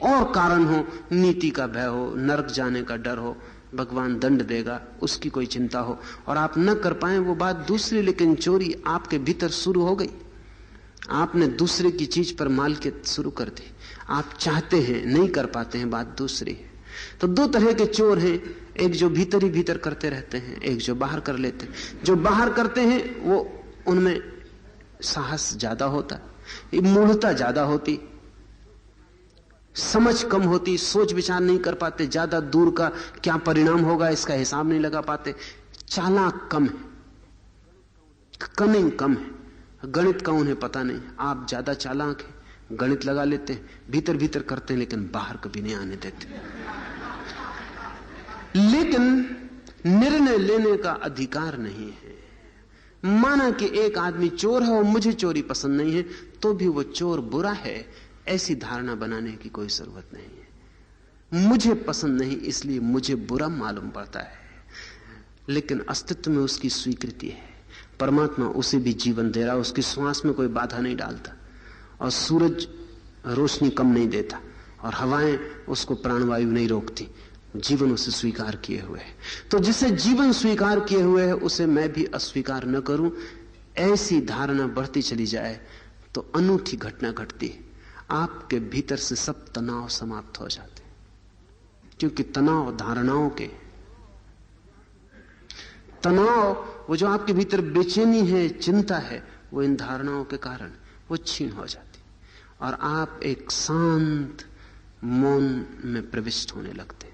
और कारण हो, नीति का भय हो, नरक जाने का डर हो, भगवान दंड देगा उसकी कोई चिंता हो, और आप न कर पाए वो बात दूसरी, लेकिन चोरी आपके भीतर शुरू हो गई। आपने दूसरे की चीज पर मालकियत शुरू कर दी, आप चाहते हैं नहीं कर पाते हैं, बात दूसरी है। तो दो तरह के चोर हैं, एक जो भीतर ही भीतर करते रहते हैं, एक जो बाहर कर लेते हैं। जो बाहर करते हैं वो उनमें साहस ज्यादा होता, मूढ़ता ज्यादा होती, समझ कम होती, सोच विचार नहीं कर पाते, ज्यादा दूर का क्या परिणाम होगा इसका हिसाब नहीं लगा पाते, चालाक कम है, कनिंग कम है, गणित का उन्हें पता नहीं। आप ज्यादा चालाक हैं, गणित लगा लेते हैं, भीतर भीतर करते हैं, लेकिन बाहर कभी नहीं आने देते। लेकिन निर्णय लेने का अधिकार नहीं है। माना कि एक आदमी चोर है और मुझे चोरी पसंद नहीं है, तो भी वो चोर बुरा है, ऐसी धारणा बनाने की कोई जरूरत नहीं है। मुझे पसंद नहीं इसलिए मुझे बुरा मालूम पड़ता है, लेकिन अस्तित्व में उसकी स्वीकृति है। परमात्मा उसे भी जीवन दे रहा है, उसकी श्वास में कोई बाधा नहीं डालता, और सूरज रोशनी कम नहीं देता, और हवाएं उसको प्राणवायु नहीं रोकती। जीवन उसे स्वीकार किए हुए है। तो जिसे जीवन स्वीकार किए हुए है उसे मैं भी अस्वीकार न करूं, ऐसी धारणा बढ़ती चली जाए तो अनूठी घटना घटती है। आपके भीतर से सब तनाव समाप्त हो जाते, क्योंकि तनाव धारणाओं के, तनाव वो जो आपके भीतर बेचैनी है, चिंता है, वो इन धारणाओं के कारण वो छीन हो जाती, और आप एक शांत मौन में प्रविष्ट होने लगते।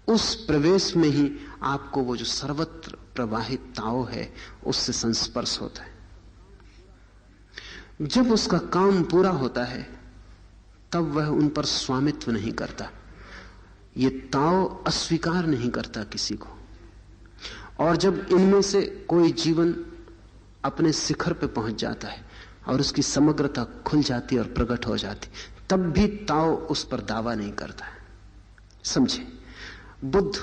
उस प्रवेश में ही आपको वो जो सर्वत्र प्रवाहित ताव है उससे संस्पर्श होता है। जब उसका काम पूरा होता है तब वह उन पर स्वामित्व नहीं करता। ये ताव अस्वीकार नहीं करता किसी को, और जब इनमें से कोई जीवन अपने शिखर पे पहुंच जाता है और उसकी समग्रता खुल जाती और प्रकट हो जाती, तब भी ताव उस पर दावा नहीं करता है। समझे, बुद्ध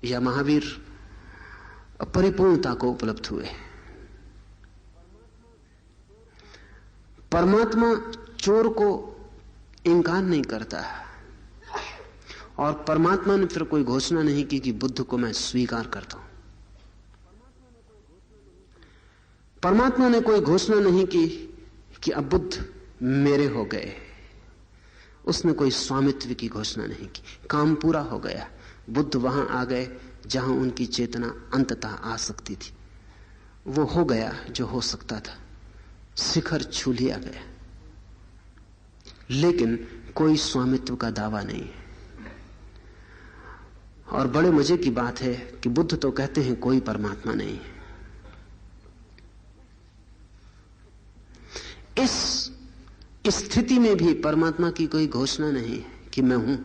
या महावीर परिपूर्णता को उपलब्ध हुए। परमात्मा चोर को इंकार नहीं करता, और परमात्मा ने फिर कोई घोषणा नहीं की कि बुद्ध को मैं स्वीकार करता हूं। परमात्मा ने कोई घोषणा नहीं की कि अब बुद्ध मेरे हो गए। उसने कोई स्वामित्व की घोषणा नहीं की। काम पूरा हो गया, बुद्ध वहां आ गए जहां उनकी चेतना अंततः आ सकती थी। वो हो गया जो हो सकता था, शिखर छू लिया गया, लेकिन कोई स्वामित्व का दावा नहीं है। और बड़े मजे की बात है कि बुद्ध तो कहते हैं कोई परमात्मा नहीं है। इस स्थिति में भी परमात्मा की कोई घोषणा नहीं है कि मैं हूं,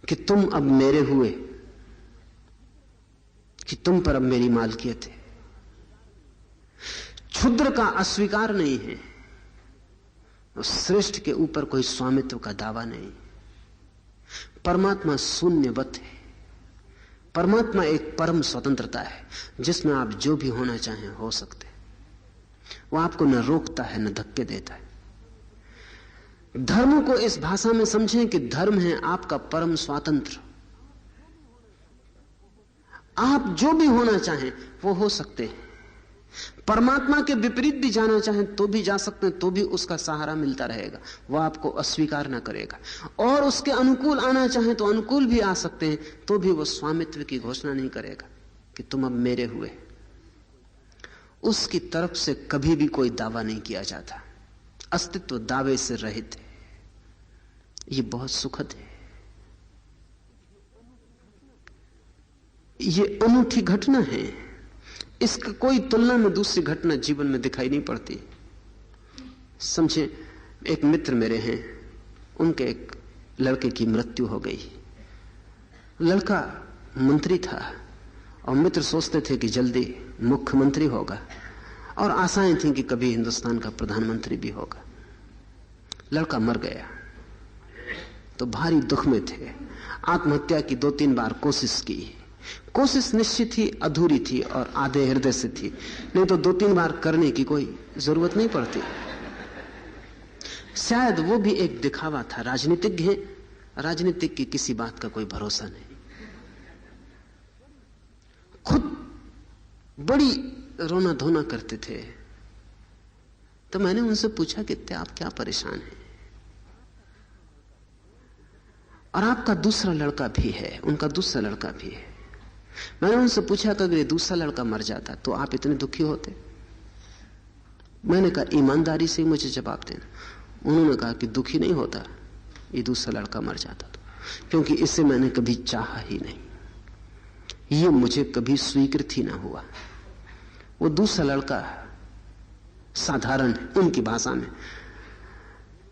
कि तुम अब मेरे हुए, कि तुम पर अब मेरी मालकियत है। क्षुद्र का अस्वीकार नहीं है, और श्रेष्ठ के ऊपर कोई स्वामित्व का दावा नहीं। परमात्मा शून्यवत है। परमात्मा एक परम स्वतंत्रता है जिसमें आप जो भी होना चाहें हो सकते। वो आपको न रोकता है न धक्के देता है। धर्म को इस भाषा में समझें कि धर्म है आपका परम स्वातंत्र। आप जो भी होना चाहें वो हो सकते हैं। परमात्मा के विपरीत भी जाना चाहें तो भी जा सकते हैं, तो भी उसका सहारा मिलता रहेगा, वो आपको अस्वीकार न करेगा। और उसके अनुकूल आना चाहें तो अनुकूल भी आ सकते हैं, तो भी वो स्वामित्व की घोषणा नहीं करेगा कि तुम अब मेरे हुए। उसकी तरफ से कभी भी कोई दावा नहीं किया जाता। अस्तित्व दावे से रहित है। ये बहुत सुखद है। ये अनूठी घटना है। इसका कोई तुलना में दूसरी घटना जीवन में दिखाई नहीं पड़ती। समझे, एक मित्र मेरे हैं, उनके एक लड़के की मृत्यु हो गई। लड़का मंत्री था और मित्र सोचते थे कि जल्दी मुख्यमंत्री होगा, और आशाएं थी कि कभी हिंदुस्तान का प्रधानमंत्री भी होगा। लड़का मर गया तो भारी दुख में थे। आत्महत्या की 2-3 बार कोशिश की। कोशिश निश्चित ही अधूरी थी और आधे हृदय से थी, नहीं तो 2-3 बार करने की कोई जरूरत नहीं पड़ती। शायद वो भी एक दिखावा था। राजनीतिज्ञ है, राजनीतिक की किसी बात का कोई भरोसा नहीं। खुद बड़ी रोना धोना करते थे। तो मैंने उनसे पूछा कि आप क्या परेशान हैं? और आपका दूसरा लड़का भी है, उनका दूसरा लड़का भी है। मैंने उनसे पूछा कि अगर ये दूसरा लड़का मर जाता तो आप इतने दुखी होते? मैंने कहा ईमानदारी से मुझे जवाब देना। उन्होंने कहा कि दुखी नहीं होता ये दूसरा लड़का मर जाता तो, क्योंकि इसे मैंने कभी चाहा ही नहीं, ये मुझे कभी स्वीकृत ही ना हुआ। वो दूसरा लड़का साधारण है उनकी भाषा में।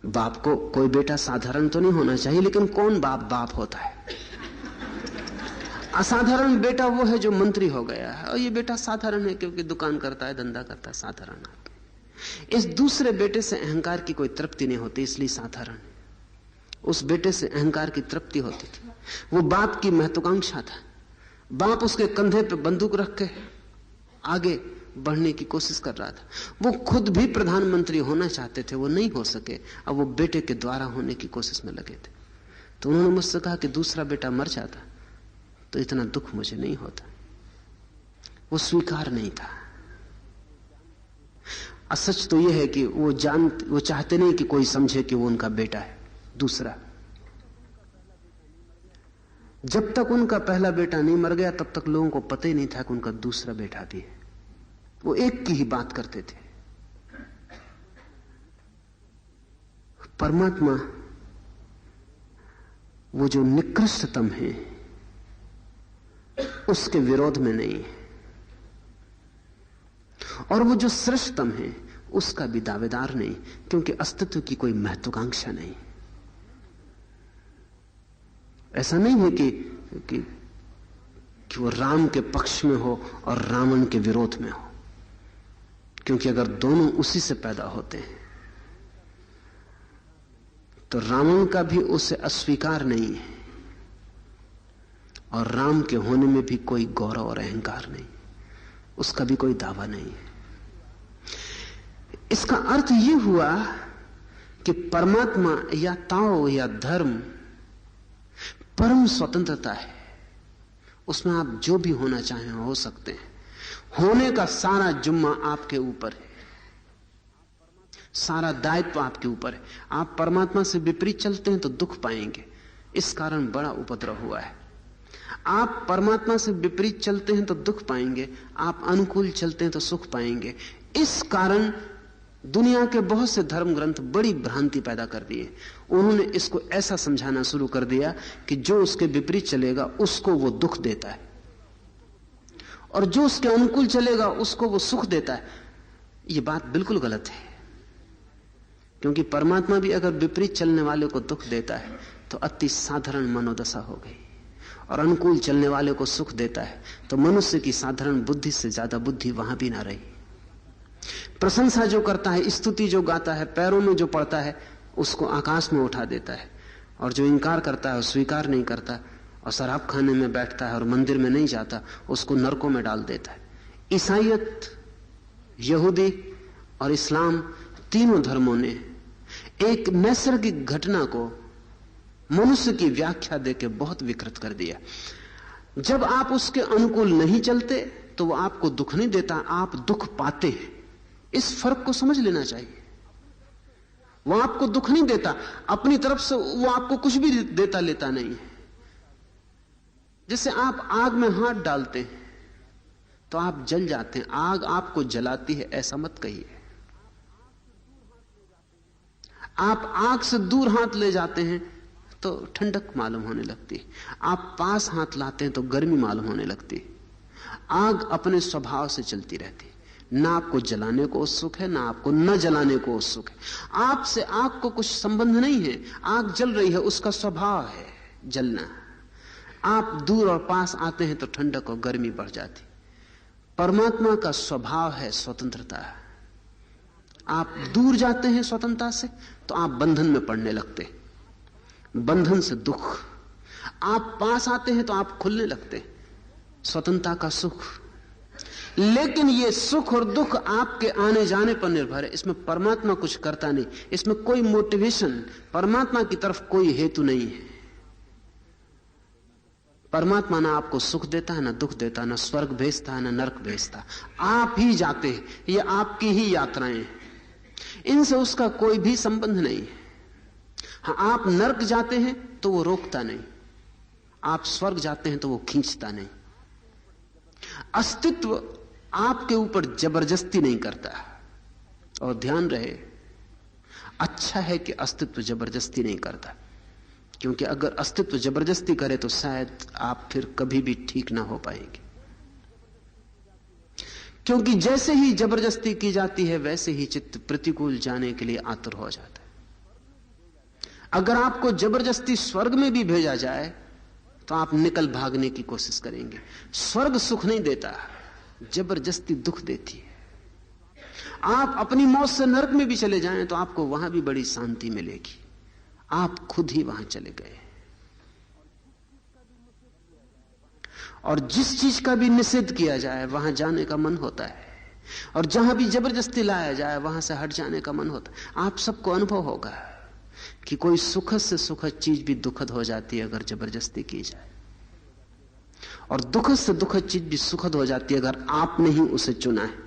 बाप को कोई बेटा साधारण तो नहीं होना चाहिए, लेकिन कौन बाप होता है? असाधारण बेटा वो है जो मंत्री हो गया है, और ये बेटा साधारण है क्योंकि दुकान करता है, धंधा करता है, साधारण आदमी। इस दूसरे बेटे से अहंकार की कोई तृप्ति नहीं होती, इसलिए साधारण। उस बेटे से अहंकार की तृप्ति होती थी, वो बाप की महत्वाकांक्षा था। बाप उसके कंधे पे बंदूक रख के आगे बढ़ने की कोशिश कर रहा था। वो खुद भी प्रधानमंत्री होना चाहते थे, वो नहीं हो सके, अब वो बेटे के द्वारा होने की कोशिश में लगे थे। तो उन्होंने मुझसे कहा कि दूसरा बेटा मर जाता तो इतना दुख मुझे नहीं होता। वो स्वीकार नहीं था। असच तो यह है कि वो चाहते नहीं कि कोई समझे कि वो उनका बेटा है दूसरा। जब तक उनका पहला बेटा नहीं मर गया तब तक लोगों को पता ही नहीं था कि उनका दूसरा बेटा भी है। वो एक की ही बात करते थे। परमात्मा वो जो निकृष्टतम है उसके विरोध में नहीं है, और वो जो श्रेष्ठतम है उसका भी दावेदार नहीं, क्योंकि अस्तित्व की कोई महत्वाकांक्षा नहीं। ऐसा नहीं है कि वो राम के पक्ष में हो और रावण के विरोध में हो, क्योंकि अगर दोनों उसी से पैदा होते हैं तो रावण का भी उसे अस्वीकार नहीं है, और राम के होने में भी कोई गौरव और अहंकार नहीं, उसका भी कोई दावा नहीं है। इसका अर्थ यह हुआ कि परमात्मा या ताओ या धर्म परम स्वतंत्रता है, उसमें आप जो भी होना चाहें हो सकते हैं। होने का सारा जुम्मा आपके ऊपर है, सारा दायित्व आपके ऊपर है। आप परमात्मा से विपरीत चलते हैं तो दुख पाएंगे, इस कारण बड़ा उपद्रव हुआ है। आप परमात्मा से विपरीत चलते हैं तो दुख पाएंगे, आप अनुकूल चलते हैं तो सुख पाएंगे। इस कारण दुनिया के बहुत से धर्म ग्रंथ बड़ी भ्रांति पैदा कर दिए। उन्होंने इसको ऐसा समझाना शुरू कर दिया कि जो उसके विपरीत चलेगा उसको वो दुख देता है, और जो उसके अनुकूल चलेगा उसको वो सुख देता है। ये बात बिल्कुल गलत है, क्योंकि परमात्मा भी अगर विपरीत चलने वाले को दुख देता है तो अति साधारण मनोदशा हो गई, और अनुकूल चलने वाले को सुख देता है तो मनुष्य की साधारण बुद्धि से ज्यादा बुद्धि वहां भी ना रही। प्रशंसा जो करता है, स्तुति जो गाता है, पैरों में जो पड़ता है उसको आकाश में उठा देता है, और जो इंकार करता है, स्वीकार नहीं करता और शराब खाने में बैठता है और मंदिर में नहीं जाता, उसको नरकों में डाल देता है। ईसाईयत, यहूदी और इस्लाम, तीनों धर्मों ने एक नैसर्गिक घटना को मनुष्य की व्याख्या देके बहुत विकृत कर दिया। जब आप उसके अनुकूल नहीं चलते तो वो आपको दुख नहीं देता, आप दुख पाते हैं। इस फर्क को समझ लेना चाहिए। वो आपको दुख नहीं देता, अपनी तरफ से वो आपको कुछ भी देता लेता नहीं है। जैसे आप आग में हाथ डालते हैं तो आप जल जाते हैं, आग आपको जलाती है, ऐसा मत कहिए। आप आग से दूर हाथ ले जाते हैं तो ठंडक मालूम होने लगती है, आप पास हाथ लाते हैं तो गर्मी मालूम होने लगती है। आग अपने स्वभाव से चलती रहती है, ना आपको जलाने को उत्सुक है, ना आपको न जलाने को उत्सुक है। आपसे आग को कुछ संबंध नहीं है, आग जल रही है, उसका स्वभाव है जलना। आप दूर और पास आते हैं तो ठंडक और गर्मी बढ़ जाती। परमात्मा का स्वभाव है स्वतंत्रता। आप दूर जाते हैं स्वतंत्रता से तो आप बंधन में पड़ने लगते, बंधन से दुख। आप पास आते हैं तो आप खुलने लगते, स्वतंत्रता का सुख। लेकिन ये सुख और दुख आपके आने जाने पर निर्भर है, इसमें परमात्मा कुछ करता नहीं, इसमें कोई मोटिवेशन, परमात्मा की तरफ कोई हेतु नहीं है। परमात्मा ना आपको सुख देता है, ना दुख देता, ना स्वर्ग भेजता है, ना नरक भेजता। आप ही जाते हैं, ये आपकी ही यात्राएं हैं, इनसे उसका कोई भी संबंध नहीं है। हाँ, आप नरक जाते हैं तो वो रोकता नहीं, आप स्वर्ग जाते हैं तो वो खींचता नहीं। अस्तित्व आपके ऊपर जबरदस्ती नहीं करता। और ध्यान रहे, अच्छा है कि अस्तित्व जबरदस्ती नहीं करता, क्योंकि अगर अस्तित्व जबरदस्ती करे तो शायद आप फिर कभी भी ठीक ना हो पाएंगे। क्योंकि जैसे ही जबरदस्ती की जाती है वैसे ही चित्त प्रतिकूल जाने के लिए आतुर हो जाता है। अगर आपको जबरदस्ती स्वर्ग में भी भेजा जाए तो आप निकल भागने की कोशिश करेंगे। स्वर्ग सुख नहीं देता, जबरदस्ती दुख देती है। आप अपनी मौत से नरक में भी चले जाएं तो आपको वहां भी बड़ी शांति मिलेगी, आप खुद ही वहां चले गए। और जिस चीज का भी निषेध किया जाए वहां जाने का मन होता है, और जहां भी जबरदस्ती लाया जाए वहां से हट जाने का मन होता है। आप सबको अनुभव होगा कि कोई सुखद से सुखद चीज भी दुखद हो जाती है अगर जबरदस्ती की जाए, और दुखद से दुखद चीज भी सुखद हो जाती है अगर आपने ही उसे चुना है।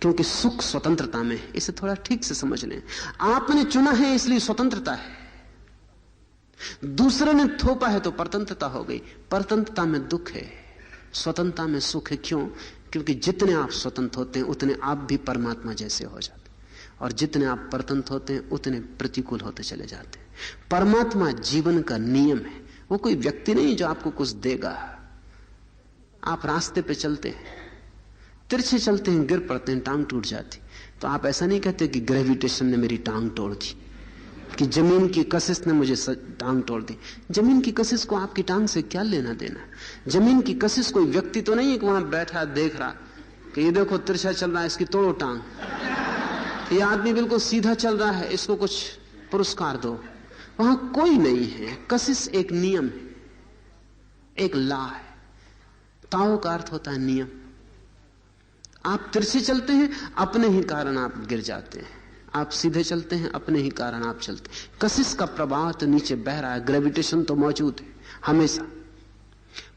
क्योंकि सुख स्वतंत्रता में है, इसे थोड़ा ठीक से समझ लें। आपने चुना है इसलिए स्वतंत्रता है, दूसरे ने थोपा है तो परतंत्रता हो गई। परतंत्रता में दुख है, स्वतंत्रता में सुख है। क्यों? क्योंकि जितने आप स्वतंत्र होते हैं उतने आप भी परमात्मा जैसे हो जाते हैं, और जितने आप परतंत्र होते हैं उतने प्रतिकूल होते चले जाते हैं। परमात्मा जीवन का नियम है, वो कोई व्यक्ति नहीं जो आपको कुछ देगा। आप रास्ते पे चलते हैं, तिरछे चलते हैं, गिर पड़ते हैं, टांग टूट जाती, तो आप ऐसा नहीं कहते कि ग्रेविटेशन ने मेरी टांग तोड़ दी, कि जमीन की कशिश ने मुझे टांग तोड़ दी। जमीन की कशिश को आपकी टांग से क्या लेना देना? जमीन की कशिश कोई व्यक्ति तो नहीं है कि वहां बैठा देख रहा कि ये देखो तिरछा चल रहा है, इसकी तोड़ो टांग, ये आदमी बिल्कुल सीधा चल रहा है, इसको कुछ पुरस्कार दो। वहां कोई नहीं है। कशिश एक नियम है, एक लॉ है। ताओ का अर्थ होता है नियम। आप तिरछे चलते हैं, अपने ही कारण आप गिर जाते हैं। आप सीधे चलते हैं, अपने ही कारण आप चलते हैं। कशिश का प्रभाव तो नीचे बह रहा है, ग्रेविटेशन तो मौजूद है हमेशा।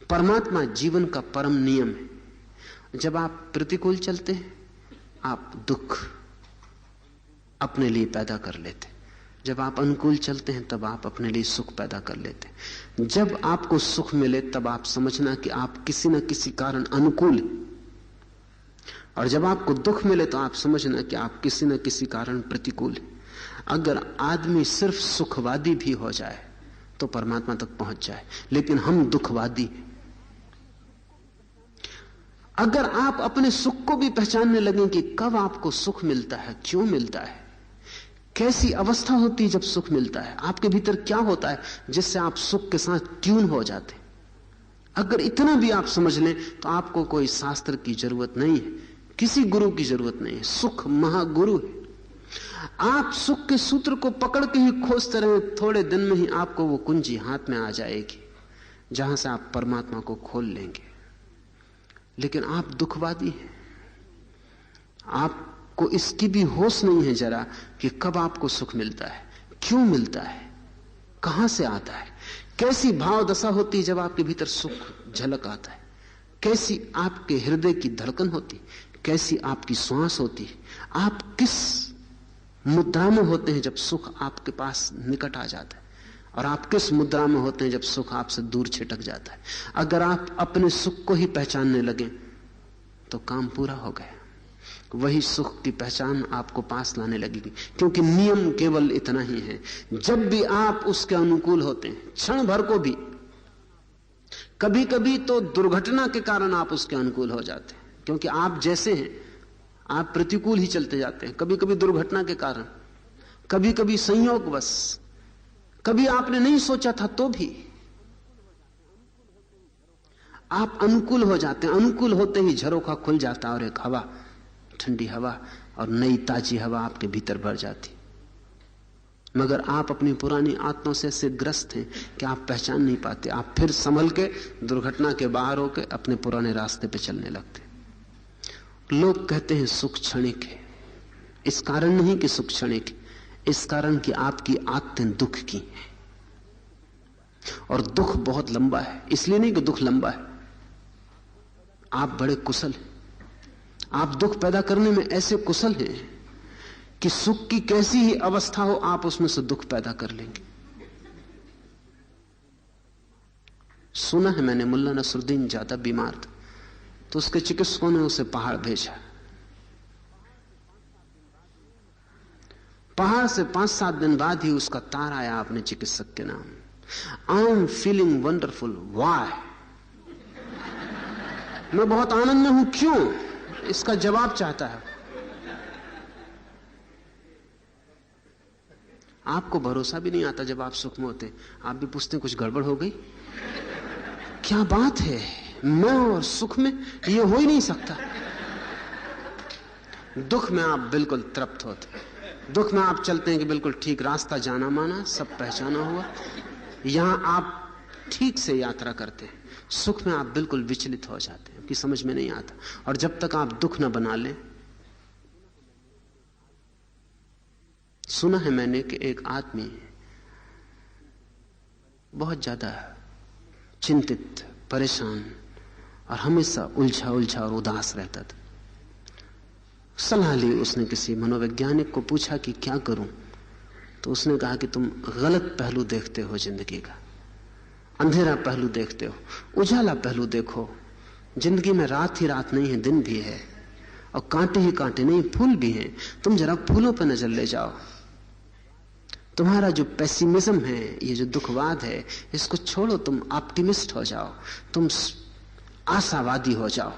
परमात्मा जीवन का परम नियम है। जब आप प्रतिकूल चलते हैं आप दुख अपने लिए पैदा कर लेते, जब आप अनुकूल चलते हैं तब आप अपने लिए सुख पैदा कर लेते। जब आपको सुख मिले तब आप समझना कि आप किसी न किसी कारण अनुकूल हैं, और जब आपको दुख मिले तो आप समझना कि आप किसी न किसी कारण प्रतिकूल हैं। अगर आदमी सिर्फ सुखवादी भी हो जाए तो परमात्मा तक पहुंच जाए, लेकिन हम दुखवादी हैं। अगर आप अपने सुख को भी पहचानने लगें कि कब आपको सुख मिलता है, क्यों मिलता है, कैसी अवस्था होती है जब सुख मिलता है, आपके भीतर क्या होता है जिससे आप सुख के साथ ट्यून हो जाते, अगर इतना भी आप समझ लें तो आपको कोई शास्त्र की जरूरत नहीं है, किसी गुरु की जरूरत नहीं है। सुख महागुरु है। आप सुख के सूत्र को पकड़ के ही खोजते रहे, थोड़े दिन में ही आपको वो कुंजी हाथ में आ जाएगी जहां से आप परमात्मा को खोल लेंगे। लेकिन आप दुखवादी हैं, आपको इसकी भी होश नहीं है जरा कि कब आपको सुख मिलता है, क्यों मिलता है, कहां से आता है, कैसी भाव दशा होती है जब आपके भीतर सुख झलक आता है, कैसी आपके हृदय की धड़कन होती, कैसी आपकी श्वास होती, आप किस मुद्रा में होते हैं जब सुख आपके पास निकट आ जाता है, और आप किस मुद्रा में होते हैं जब सुख आपसे दूर छिटक जाता है। अगर आप अपने सुख को ही पहचानने लगे तो काम पूरा हो गया। वही सुख की पहचान आपको पास लाने लगेगी, क्योंकि नियम केवल इतना ही है। जब भी आप उसके अनुकूल होते हैं, क्षण भर को भी, कभी कभी तो दुर्घटना के कारण आप उसके अनुकूल हो जाते हैं, क्योंकि आप जैसे हैं आप प्रतिकूल ही चलते जाते हैं। कभी कभी दुर्घटना के कारण, कभी कभी संयोगवश, कभी आपने नहीं सोचा था तो भी आप अनुकूल हो जाते हैं। अनुकूल होते ही झरोखा खुल जाता और एक हवा, ठंडी हवा और नई ताजी हवा आपके भीतर भर जाती। मगर आप अपनी पुरानी आत्माओं से ऐसे ग्रस्त हैं कि आप पहचान नहीं पाते। आप फिर संभल के दुर्घटना के बाहर होकर अपने पुराने रास्ते पे चलने लगते। लोग कहते हैं सुख क्षणिक है, इस कारण नहीं कि सुख क्षणिक है, इस कारण कि आपकी आदतें दुख की हैं, और दुख बहुत लंबा है। इसलिए नहीं कि दुख लंबा है, आप बड़े कुशल हैं, आप दुख पैदा करने में ऐसे कुशल हैं कि सुख की कैसी ही अवस्था हो आप उसमें से दुख पैदा कर लेंगे। सुना है मैंने, मुल्ला नसरुद्दीन ज्यादा बीमार था तो उसके चिकित्सकों ने उसे पहाड़ भेजा। पहाड़ से 5-7 दिन बाद ही उसका तार आया अपने चिकित्सक के नाम, I am feeling wonderful, why, मैं बहुत आनंद में हूं, क्यों? इसका जवाब चाहता है। आपको भरोसा भी नहीं आता जब आप सुख में होते, आप भी पूछते कुछ गड़बड़ हो गई, क्या बात है, मैं और सुख में ये हो ही नहीं सकता। दुख में आप बिल्कुल तृप्त होते, दुख में आप चलते हैं कि बिल्कुल ठीक रास्ता, जाना माना, सब पहचाना हुआ। यहां आप ठीक से यात्रा करते हैं। सुख में आप बिल्कुल विचलित हो जाते हैं कि समझ में नहीं आता। और जब तक आप दुख न बना लें, सुना है मैंने कि एक आदमी बहुत ज्यादा चिंतित, परेशान और हमेशा उलझा उलझा और उदास रहता था। सलाह ली उसने, किसी मनोवैज्ञानिक को पूछा कि क्या करूं, तो उसने कहा कि तुम गलत पहलू देखते हो जिंदगी का, अंधेरा पहलू देखते हो, उजाला पहलू देखो। जिंदगी में रात ही रात नहीं है, दिन भी है, और कांटे ही कांटे नहीं, फूल भी हैं। तुम जरा फूलों पर नजर ले जाओ। तुम्हारा जो पेसिमिज्म है, ये जो दुखवाद है, इसको छोड़ो, तुम ऑप्टिमिस्ट हो जाओ, तुम आशावादी हो जाओ।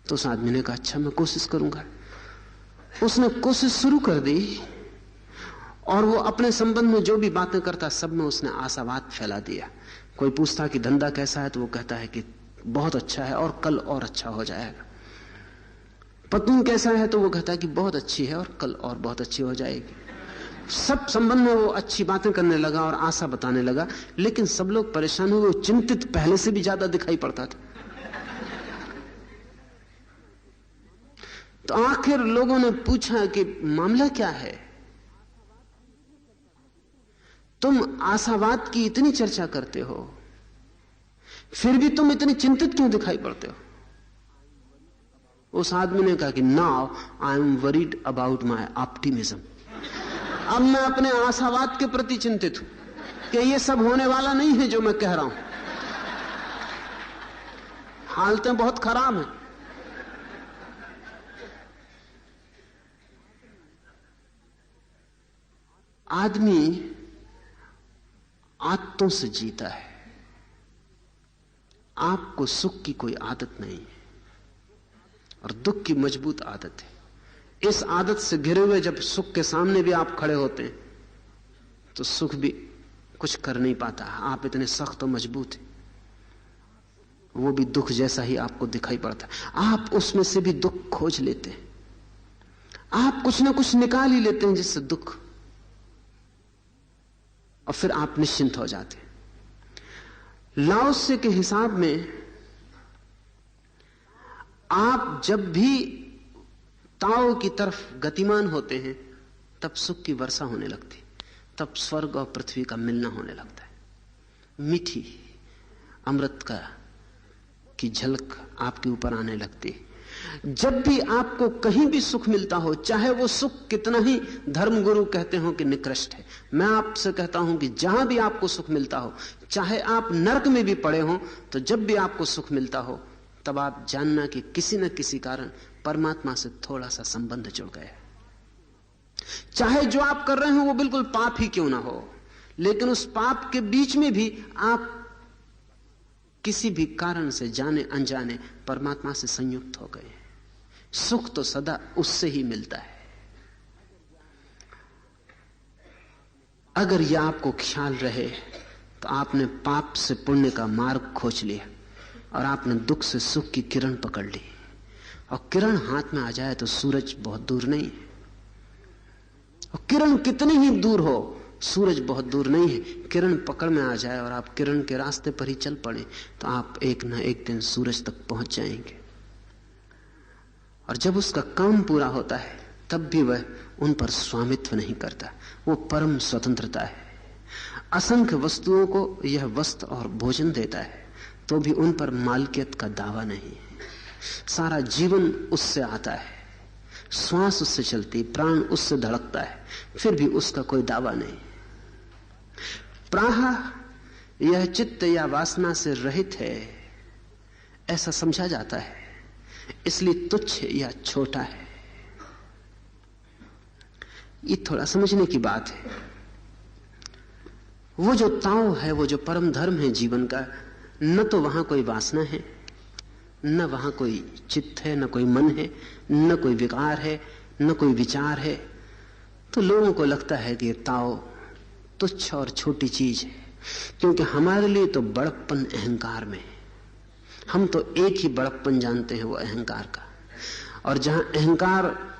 तो उस आदमी ने कहा अच्छा मैं कोशिश करूंगा। उसने कोशिश शुरू कर दी और वो अपने संबंध में जो भी बातें करता सब में उसने आशावाद फैला दिया। कोई पूछता कि धंधा कैसा है तो वो कहता है कि बहुत अच्छा है और कल और अच्छा हो जाएगा। पत्नी कैसा है तो वो कहता है कि बहुत अच्छी है और कल और बहुत अच्छी हो जाएगी। सब संबंध में वो अच्छी बातें करने लगा और आशा बताने लगा, लेकिन सब लोग परेशान हुए। वो चिंतित पहले से भी ज्यादा दिखाई पड़ता था। तो आखिर लोगों ने पूछा कि मामला क्या है, तुम आशावाद की इतनी चर्चा करते हो, फिर भी तुम इतनी चिंतित क्यों दिखाई पड़ते हो? उस आदमी ने कहा कि now I am worried about my optimism. अब मैं अपने आशावाद के प्रति चिंतित हूं कि ये सब होने वाला नहीं है जो मैं कह रहा हूं। हालतें बहुत खराब हैं। आदमी आदतों से जीता है। आपको सुख की कोई आदत नहीं है और दुख की मजबूत आदत है। इस आदत से घिरे हुए जब सुख के सामने भी आप खड़े होते हैं तो सुख भी कुछ कर नहीं पाता। आप इतने सख्त और मजबूत हैं, वो भी दुख जैसा ही आपको दिखाई पड़ता है। आप उसमें से भी दुख खोज लेते हैं, आप कुछ ना कुछ निकाल ही लेते हैं जिससे दुख, और फिर आप निश्चिंत हो जाते हैं। लाओ त्से के हिसाब में आप जब भी ताओ की तरफ गतिमान होते हैं तब सुख की वर्षा होने लगती, तब स्वर्ग और पृथ्वी का मिलना होने लगता है। मीठी अमृत का की झलक आपके ऊपर आने लगती है। जब भी आपको कहीं भी सुख मिलता हो, चाहे वो सुख कितना ही धर्मगुरु कहते हो कि निकृष्ट है, मैं आपसे कहता हूं कि जहां भी आपको सुख मिलता हो, चाहे आप नरक में भी पड़े हो, तो जब भी आपको सुख मिलता हो तब आप जानना कि किसी न किसी कारण परमात्मा से थोड़ा सा संबंध जुड़ गया। चाहे जो आप कर रहे हो वो बिल्कुल पाप ही क्यों ना हो, लेकिन उस पाप के बीच में भी आप किसी भी कारण से जाने अनजाने परमात्मा से संयुक्त हो गए। सुख तो सदा उससे ही मिलता है। अगर यह आपको ख्याल रहे तो आपने पाप से पुण्य का मार्ग खोज लिया और आपने दुख से सुख की किरण पकड़ ली। और किरण हाथ में आ जाए तो सूरज बहुत दूर नहीं है, और किरण कितनी ही दूर हो सूरज बहुत दूर नहीं है। किरण पकड़ में आ जाए और आप किरण के रास्ते पर ही चल पड़े तो आप एक ना एक दिन सूरज तक पहुंच जाएंगे। और जब उसका काम पूरा होता है तब भी वह उन पर स्वामित्व नहीं करता, वो परम स्वतंत्रता है। असंख्य वस्तुओं को यह वस्त्र और भोजन देता है तो भी उन पर मालकियत का दावा नहीं है। सारा जीवन उससे आता है, श्वास उससे चलती, प्राण उससे धड़कता है, फिर भी उसका कोई दावा नहीं। प्राह यह चित्त या वासना से रहित है ऐसा समझा जाता है, इसलिए तुच्छ या छोटा है। ये थोड़ा समझने की बात है। वो जो ताओ है, वो जो परम धर्म है जीवन का, न तो वहां कोई वासना है, न वहां कोई चित्त है, न कोई मन है, न कोई विकार है, न कोई विचार है, तो लोगों को लगता है कि ताओ तुच्छ और छोटी चीज है। क्योंकि हमारे लिए तो बड़प्पन अहंकार में है। हम तो एक ही बड़प्पन जानते हैं, वो अहंकार का। और जहां अहंकार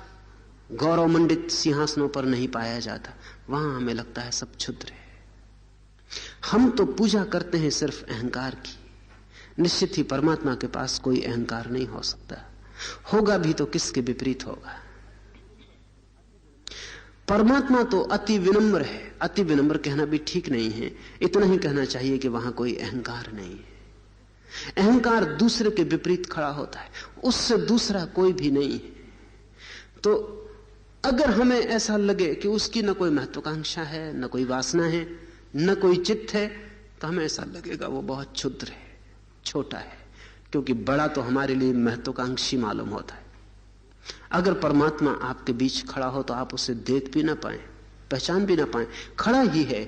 गौरवमंडित सिंहासनों पर नहीं पाया जाता, वहां हमें लगता है सब क्षुद्र है। हम तो पूजा करते हैं सिर्फ अहंकार की। निश्चित ही परमात्मा के पास कोई अहंकार नहीं हो सकता, होगा भी तो किसके विपरीत होगा। परमात्मा तो अति विनम्र है। अति विनम्र कहना भी ठीक नहीं है, इतना ही कहना चाहिए कि वहां कोई अहंकार नहीं है। अहंकार दूसरे के विपरीत खड़ा होता है, उससे दूसरा कोई भी नहीं है। तो अगर हमें ऐसा लगे कि उसकी न कोई महत्वाकांक्षा है, न कोई वासना है, न कोई चित्त है, तो हमें ऐसा लगेगा वो बहुत क्षुद्र है, छोटा है। क्योंकि बड़ा तो हमारे लिए महत्वाकांक्षी मालूम होता है। अगर परमात्मा आपके बीच खड़ा हो तो आप उसे देख भी ना पाए, पहचान भी ना पाए। खड़ा ही है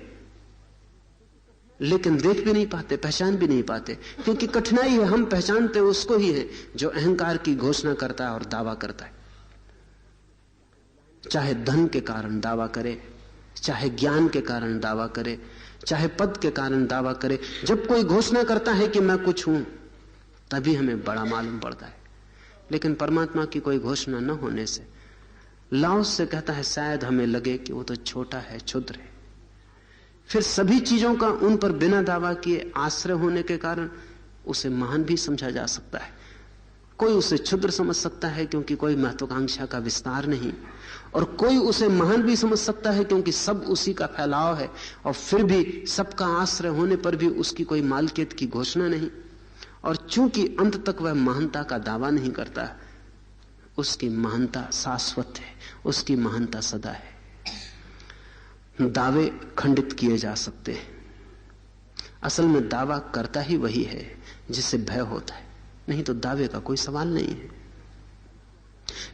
लेकिन देख भी नहीं पाते, पहचान भी नहीं पाते। क्योंकि कठिनाई है, हम पहचानते उसको ही है जो अहंकार की घोषणा करता है और दावा करता है। चाहे धन के कारण दावा करे, चाहे ज्ञान के कारण दावा करे, चाहे पद के कारण दावा करे। जब कोई घोषणा करता है कि मैं कुछ हूं, तभी हमें बड़ा मालूम पड़ता है। लेकिन परमात्मा की कोई घोषणा न होने से लाओस से कहता है शायद हमें लगे कि वो तो छोटा है, क्षुद्र है। फिर सभी चीजों का उन पर बिना दावा किए आश्रय होने के कारण उसे महान भी समझा जा सकता है। कोई उसे क्षुद्र समझ सकता है क्योंकि कोई महत्वाकांक्षा का विस्तार नहीं, और कोई उसे महान भी समझ सकता है क्योंकि सब उसी का फैलाव है। और फिर भी सबका आश्रय होने पर भी उसकी कोई मालकियत की घोषणा नहीं। और चूंकि अंत तक वह महानता का दावा नहीं करता, उसकी महानता शाश्वत है, उसकी महानता सदा है। दावे खंडित किए जा सकते हैं, असल में दावा करता ही वही है जिससे भय होता है, नहीं तो दावे का कोई सवाल नहीं है।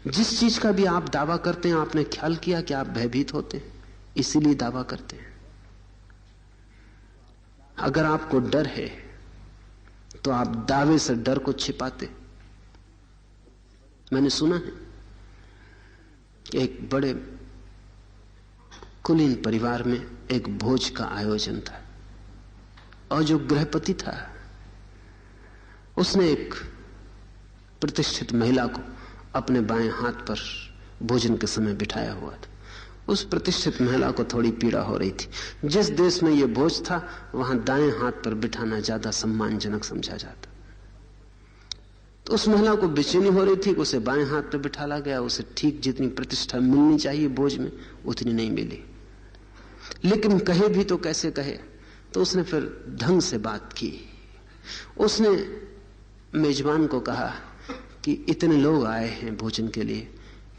जिस चीज का भी आप दावा करते हैं, आपने ख्याल किया कि आप भयभीत होते हैं, इसीलिए दावा करते हैं। अगर आपको डर है तो आप दावे से डर को छिपाते। मैंने सुना है कि एक बड़े कुलीन परिवार में एक भोज का आयोजन था, और जो गृहपति था उसने एक प्रतिष्ठित महिला को अपने बाएं हाथ पर भोजन के समय बिठाया हुआ था। उस प्रतिष्ठित महिला को थोड़ी पीड़ा हो रही थी। जिस देश में यह भोज था वहां दाएं हाथ पर बिठाना ज्यादा सम्मानजनक समझा जाता। तो उस महिला को बेचैनी हो रही थी कि उसे बाएं हाथ पर बिठाला गया। उसे ठीक जितनी प्रतिष्ठा मिलनी चाहिए भोज में उतनी नहीं मिली। लेकिन कहे भी तो कैसे कहे, तो उसने फिर ढंग से बात की। उसने मेजबान को कहा कि इतने लोग आए हैं भोजन के लिए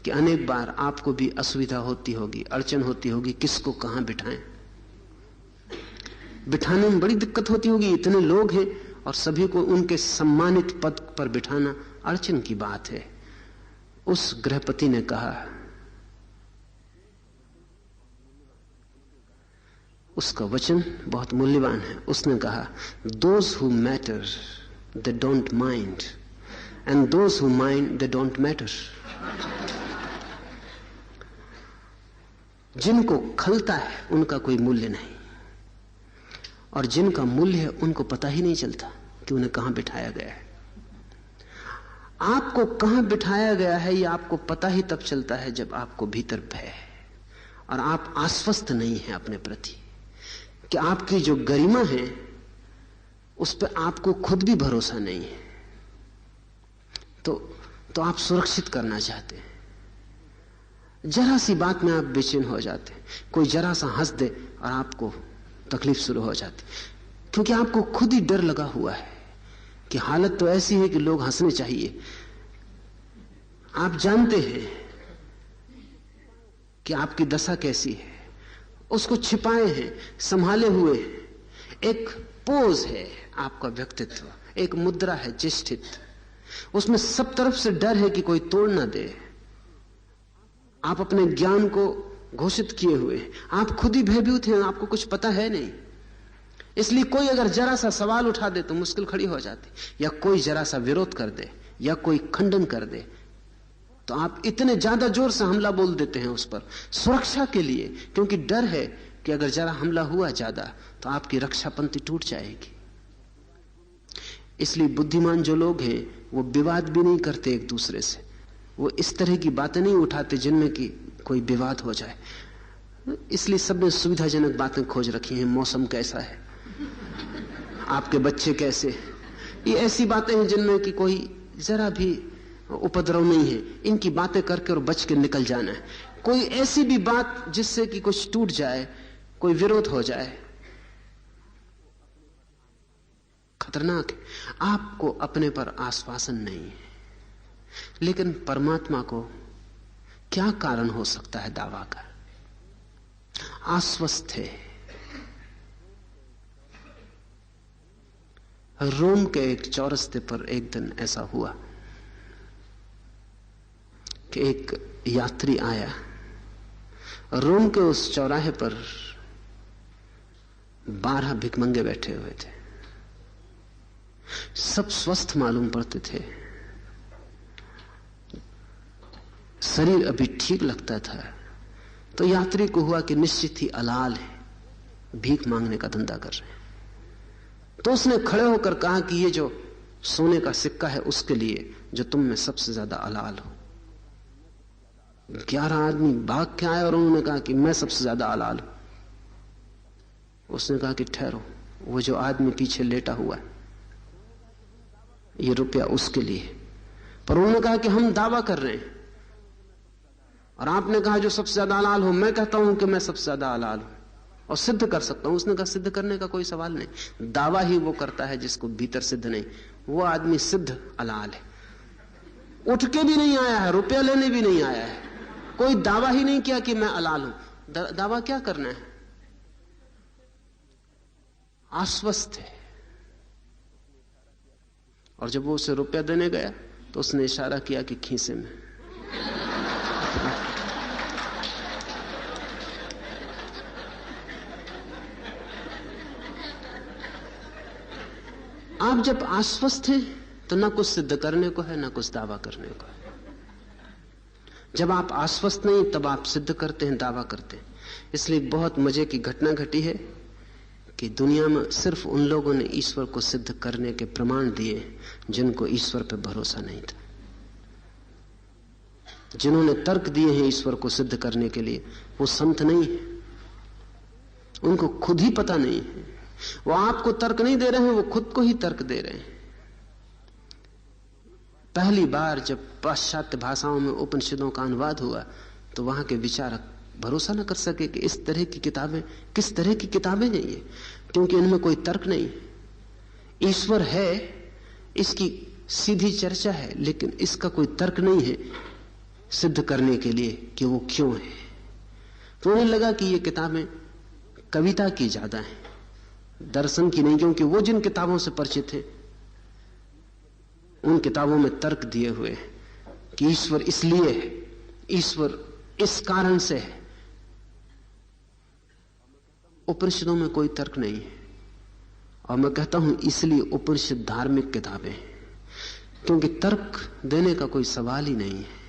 कि अनेक बार आपको भी असुविधा होती होगी, अड़चन होती होगी, किसको कहां बिठाएं। बिठाने में बड़ी दिक्कत होती होगी, इतने लोग हैं और सभी को उनके सम्मानित पद पर बिठाना अड़चन की बात है। उस गृहपति ने कहा, उसका वचन बहुत मूल्यवान है। उसने कहा, those who matter they don't mind, and those who mind they don't matter. जिनको खलता है उनका कोई मूल्य नहीं, और जिनका मूल्य है उनको पता ही नहीं चलता कि उन्हें कहां बिठाया गया है। आपको कहां बिठाया गया है यह आपको पता ही तब चलता है जब आपको भीतर भय है और आप आश्वस्त नहीं हैं अपने प्रति कि आपकी जो गरिमा है उस पर आपको खुद भी भरोसा नहीं है। तो आप सुरक्षित करना चाहते हैं। जरा सी बात में आप बेचैन हो जाते हैं, कोई जरा सा हंस दे और आपको तकलीफ शुरू हो जाती, क्योंकि आपको खुद ही डर लगा हुआ है कि हालत तो ऐसी है कि लोग हंसने चाहिए। आप जानते हैं कि आपकी दशा कैसी है, उसको छिपाए हैं, संभाले हुए हैं। एक पोज है आपका व्यक्तित्व, एक मुद्रा है चेष्टित, उसमें सब तरफ से डर है कि कोई तोड़ ना दे। आप अपने ज्ञान को घोषित किए हुए हैं, आप खुद ही भयभीत हैं, आपको कुछ पता है नहीं। इसलिए कोई अगर जरा सा सवाल उठा दे तो मुश्किल खड़ी हो जाती, या कोई जरा सा विरोध कर दे या कोई खंडन कर दे तो आप इतने ज्यादा जोर से हमला बोल देते हैं उस पर, सुरक्षा के लिए, क्योंकि डर है कि अगर जरा हमला हुआ ज्यादा तो आपकी रक्षा पंक्ति टूट जाएगी। इसलिए बुद्धिमान जो लोग हैं वो विवाद भी नहीं करते एक दूसरे से, वो इस तरह की बातें नहीं उठाते जिनमें कि कोई विवाद हो जाए। इसलिए सबने सुविधाजनक बातें खोज रखी हैं, मौसम कैसा है, आपके बच्चे कैसे, ये ऐसी बातें हैं जिनमें कि कोई जरा भी उपद्रव नहीं है। इनकी बातें करके और बच के निकल जाना है। कोई ऐसी भी बात जिससे कि कुछ टूट जाए, कोई विरोध हो जाए, खतरनाक है। आपको अपने पर आश्वासन नहीं है, लेकिन परमात्मा को क्या कारण हो सकता है दावा का? आश्वस्त है। रोम के एक चौरस्ते पर एक दिन ऐसा हुआ कि एक यात्री आया। रोम के उस चौराहे पर 12 भिखमंगे बैठे हुए थे, सब स्वस्थ मालूम पड़ते थे, शरीर अभी ठीक लगता था। तो यात्री को हुआ कि निश्चित ही अलाल है, भीख मांगने का धंधा कर रहे हैं। तो उसने खड़े होकर कहा कि ये जो सोने का सिक्का है उसके लिए जो तुम में सबसे ज्यादा अलाल हो। 11 आदमी भाग के आए और उन्होंने कहा कि मैं सबसे ज्यादा अलाल हूं। उसने कहा कि ठहरो, वो जो आदमी पीछे लेटा हुआ है ये रुपया उसके लिए। पर उन्होंने कहा कि हम दावा कर रहे हैं और आपने कहा जो सबसे ज्यादा अलाल हो। मैं कहता हूं कि मैं सबसे ज्यादा अलाल हूं और सिद्ध कर सकता हूं। उसने कहा सिद्ध करने का कोई सवाल नहीं, दावा ही वो करता है जिसको भीतर सिद्ध नहीं। वो आदमी सिद्ध अलाल है, उठ के भी नहीं आया है, रुपया लेने भी नहीं आया है, कोई दावा ही नहीं किया कि मैं अलाल हूं। दावा क्या करना है? आश्वस्त है। और जब वो उसे रुपया देने गया तो उसने इशारा किया कि खीसे में। आप जब आश्वस्त हैं तो ना कुछ सिद्ध करने को है ना कुछ दावा करने को है। जब आप आश्वस्त नहीं तब आप सिद्ध करते हैं, दावा करते हैं। इसलिए बहुत मजे की घटना घटी है कि दुनिया में सिर्फ उन लोगों ने ईश्वर को सिद्ध करने के प्रमाण दिए जिनको ईश्वर पर भरोसा नहीं था। जिन्होंने तर्क दिए हैं ईश्वर को सिद्ध करने के लिए वो संत नहीं है, उनको खुद ही पता नहीं है। वो आपको तर्क नहीं दे रहे हैं, वो खुद को ही तर्क दे रहे हैं। पहली बार जब पाश्चात्य भाषाओं में उपनिषदों का अनुवाद हुआ तो वहां के विचारक भरोसा न कर सके कि इस तरह की किताबें, किस तरह की किताबें हैं ये, क्योंकि इनमें कोई तर्क नहीं। ईश्वर है इसकी सीधी चर्चा है, लेकिन इसका कोई तर्क नहीं है सिद्ध करने के लिए कि वो क्यों है। तो उन्हें लगा कि ये किताबें कविता की ज्यादा हैं, दर्शन की नहीं, क्योंकि वो जिन किताबों से परिचित हैं उन किताबों में तर्क दिए हुए हैं कि ईश्वर इसलिए है, ईश्वर इस कारण से है। उपनिषदों में कोई तर्क नहीं है। और मैं कहता हूं इसलिए उपनिषद धार्मिक किताबें हैं, क्योंकि तर्क देने का कोई सवाल ही नहीं है।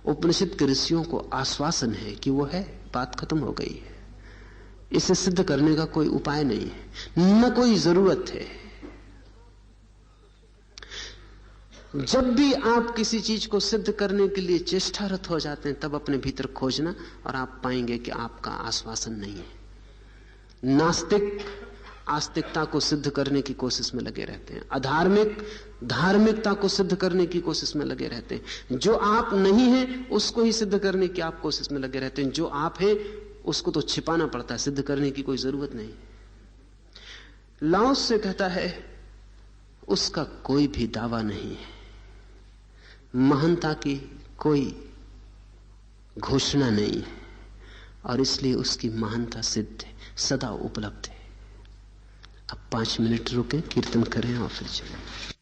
उपनिषद के ऋषियों को आश्वासन है कि वो है, बात खत्म हो गई है, इसे सिद्ध करने का कोई उपाय नहीं है, न कोई जरूरत है। जब भी आप किसी चीज को सिद्ध करने के लिए चेष्टारत हो जाते हैं तब अपने भीतर खोजना और आप पाएंगे कि आपका आश्वासन नहीं है। नास्तिक आस्तिकता को सिद्ध करने की कोशिश में लगे रहते हैं, अधार्मिक धार्मिकता को सिद्ध करने की कोशिश में लगे रहते हैं। जो आप नहीं हैं उसको ही सिद्ध करने की आप कोशिश में लगे रहते हैं, जो आप हैं उसको तो छिपाना पड़ता है, सिद्ध करने की कोई जरूरत नहीं। लाओस से कहता है उसका कोई भी दावा नहीं है, महानता की कोई घोषणा नहीं है, और इसलिए उसकी महानता सिद्ध है, सदा उपलब्ध है। अब 5 मिनट रुके, कीर्तन करें और फिर चलें।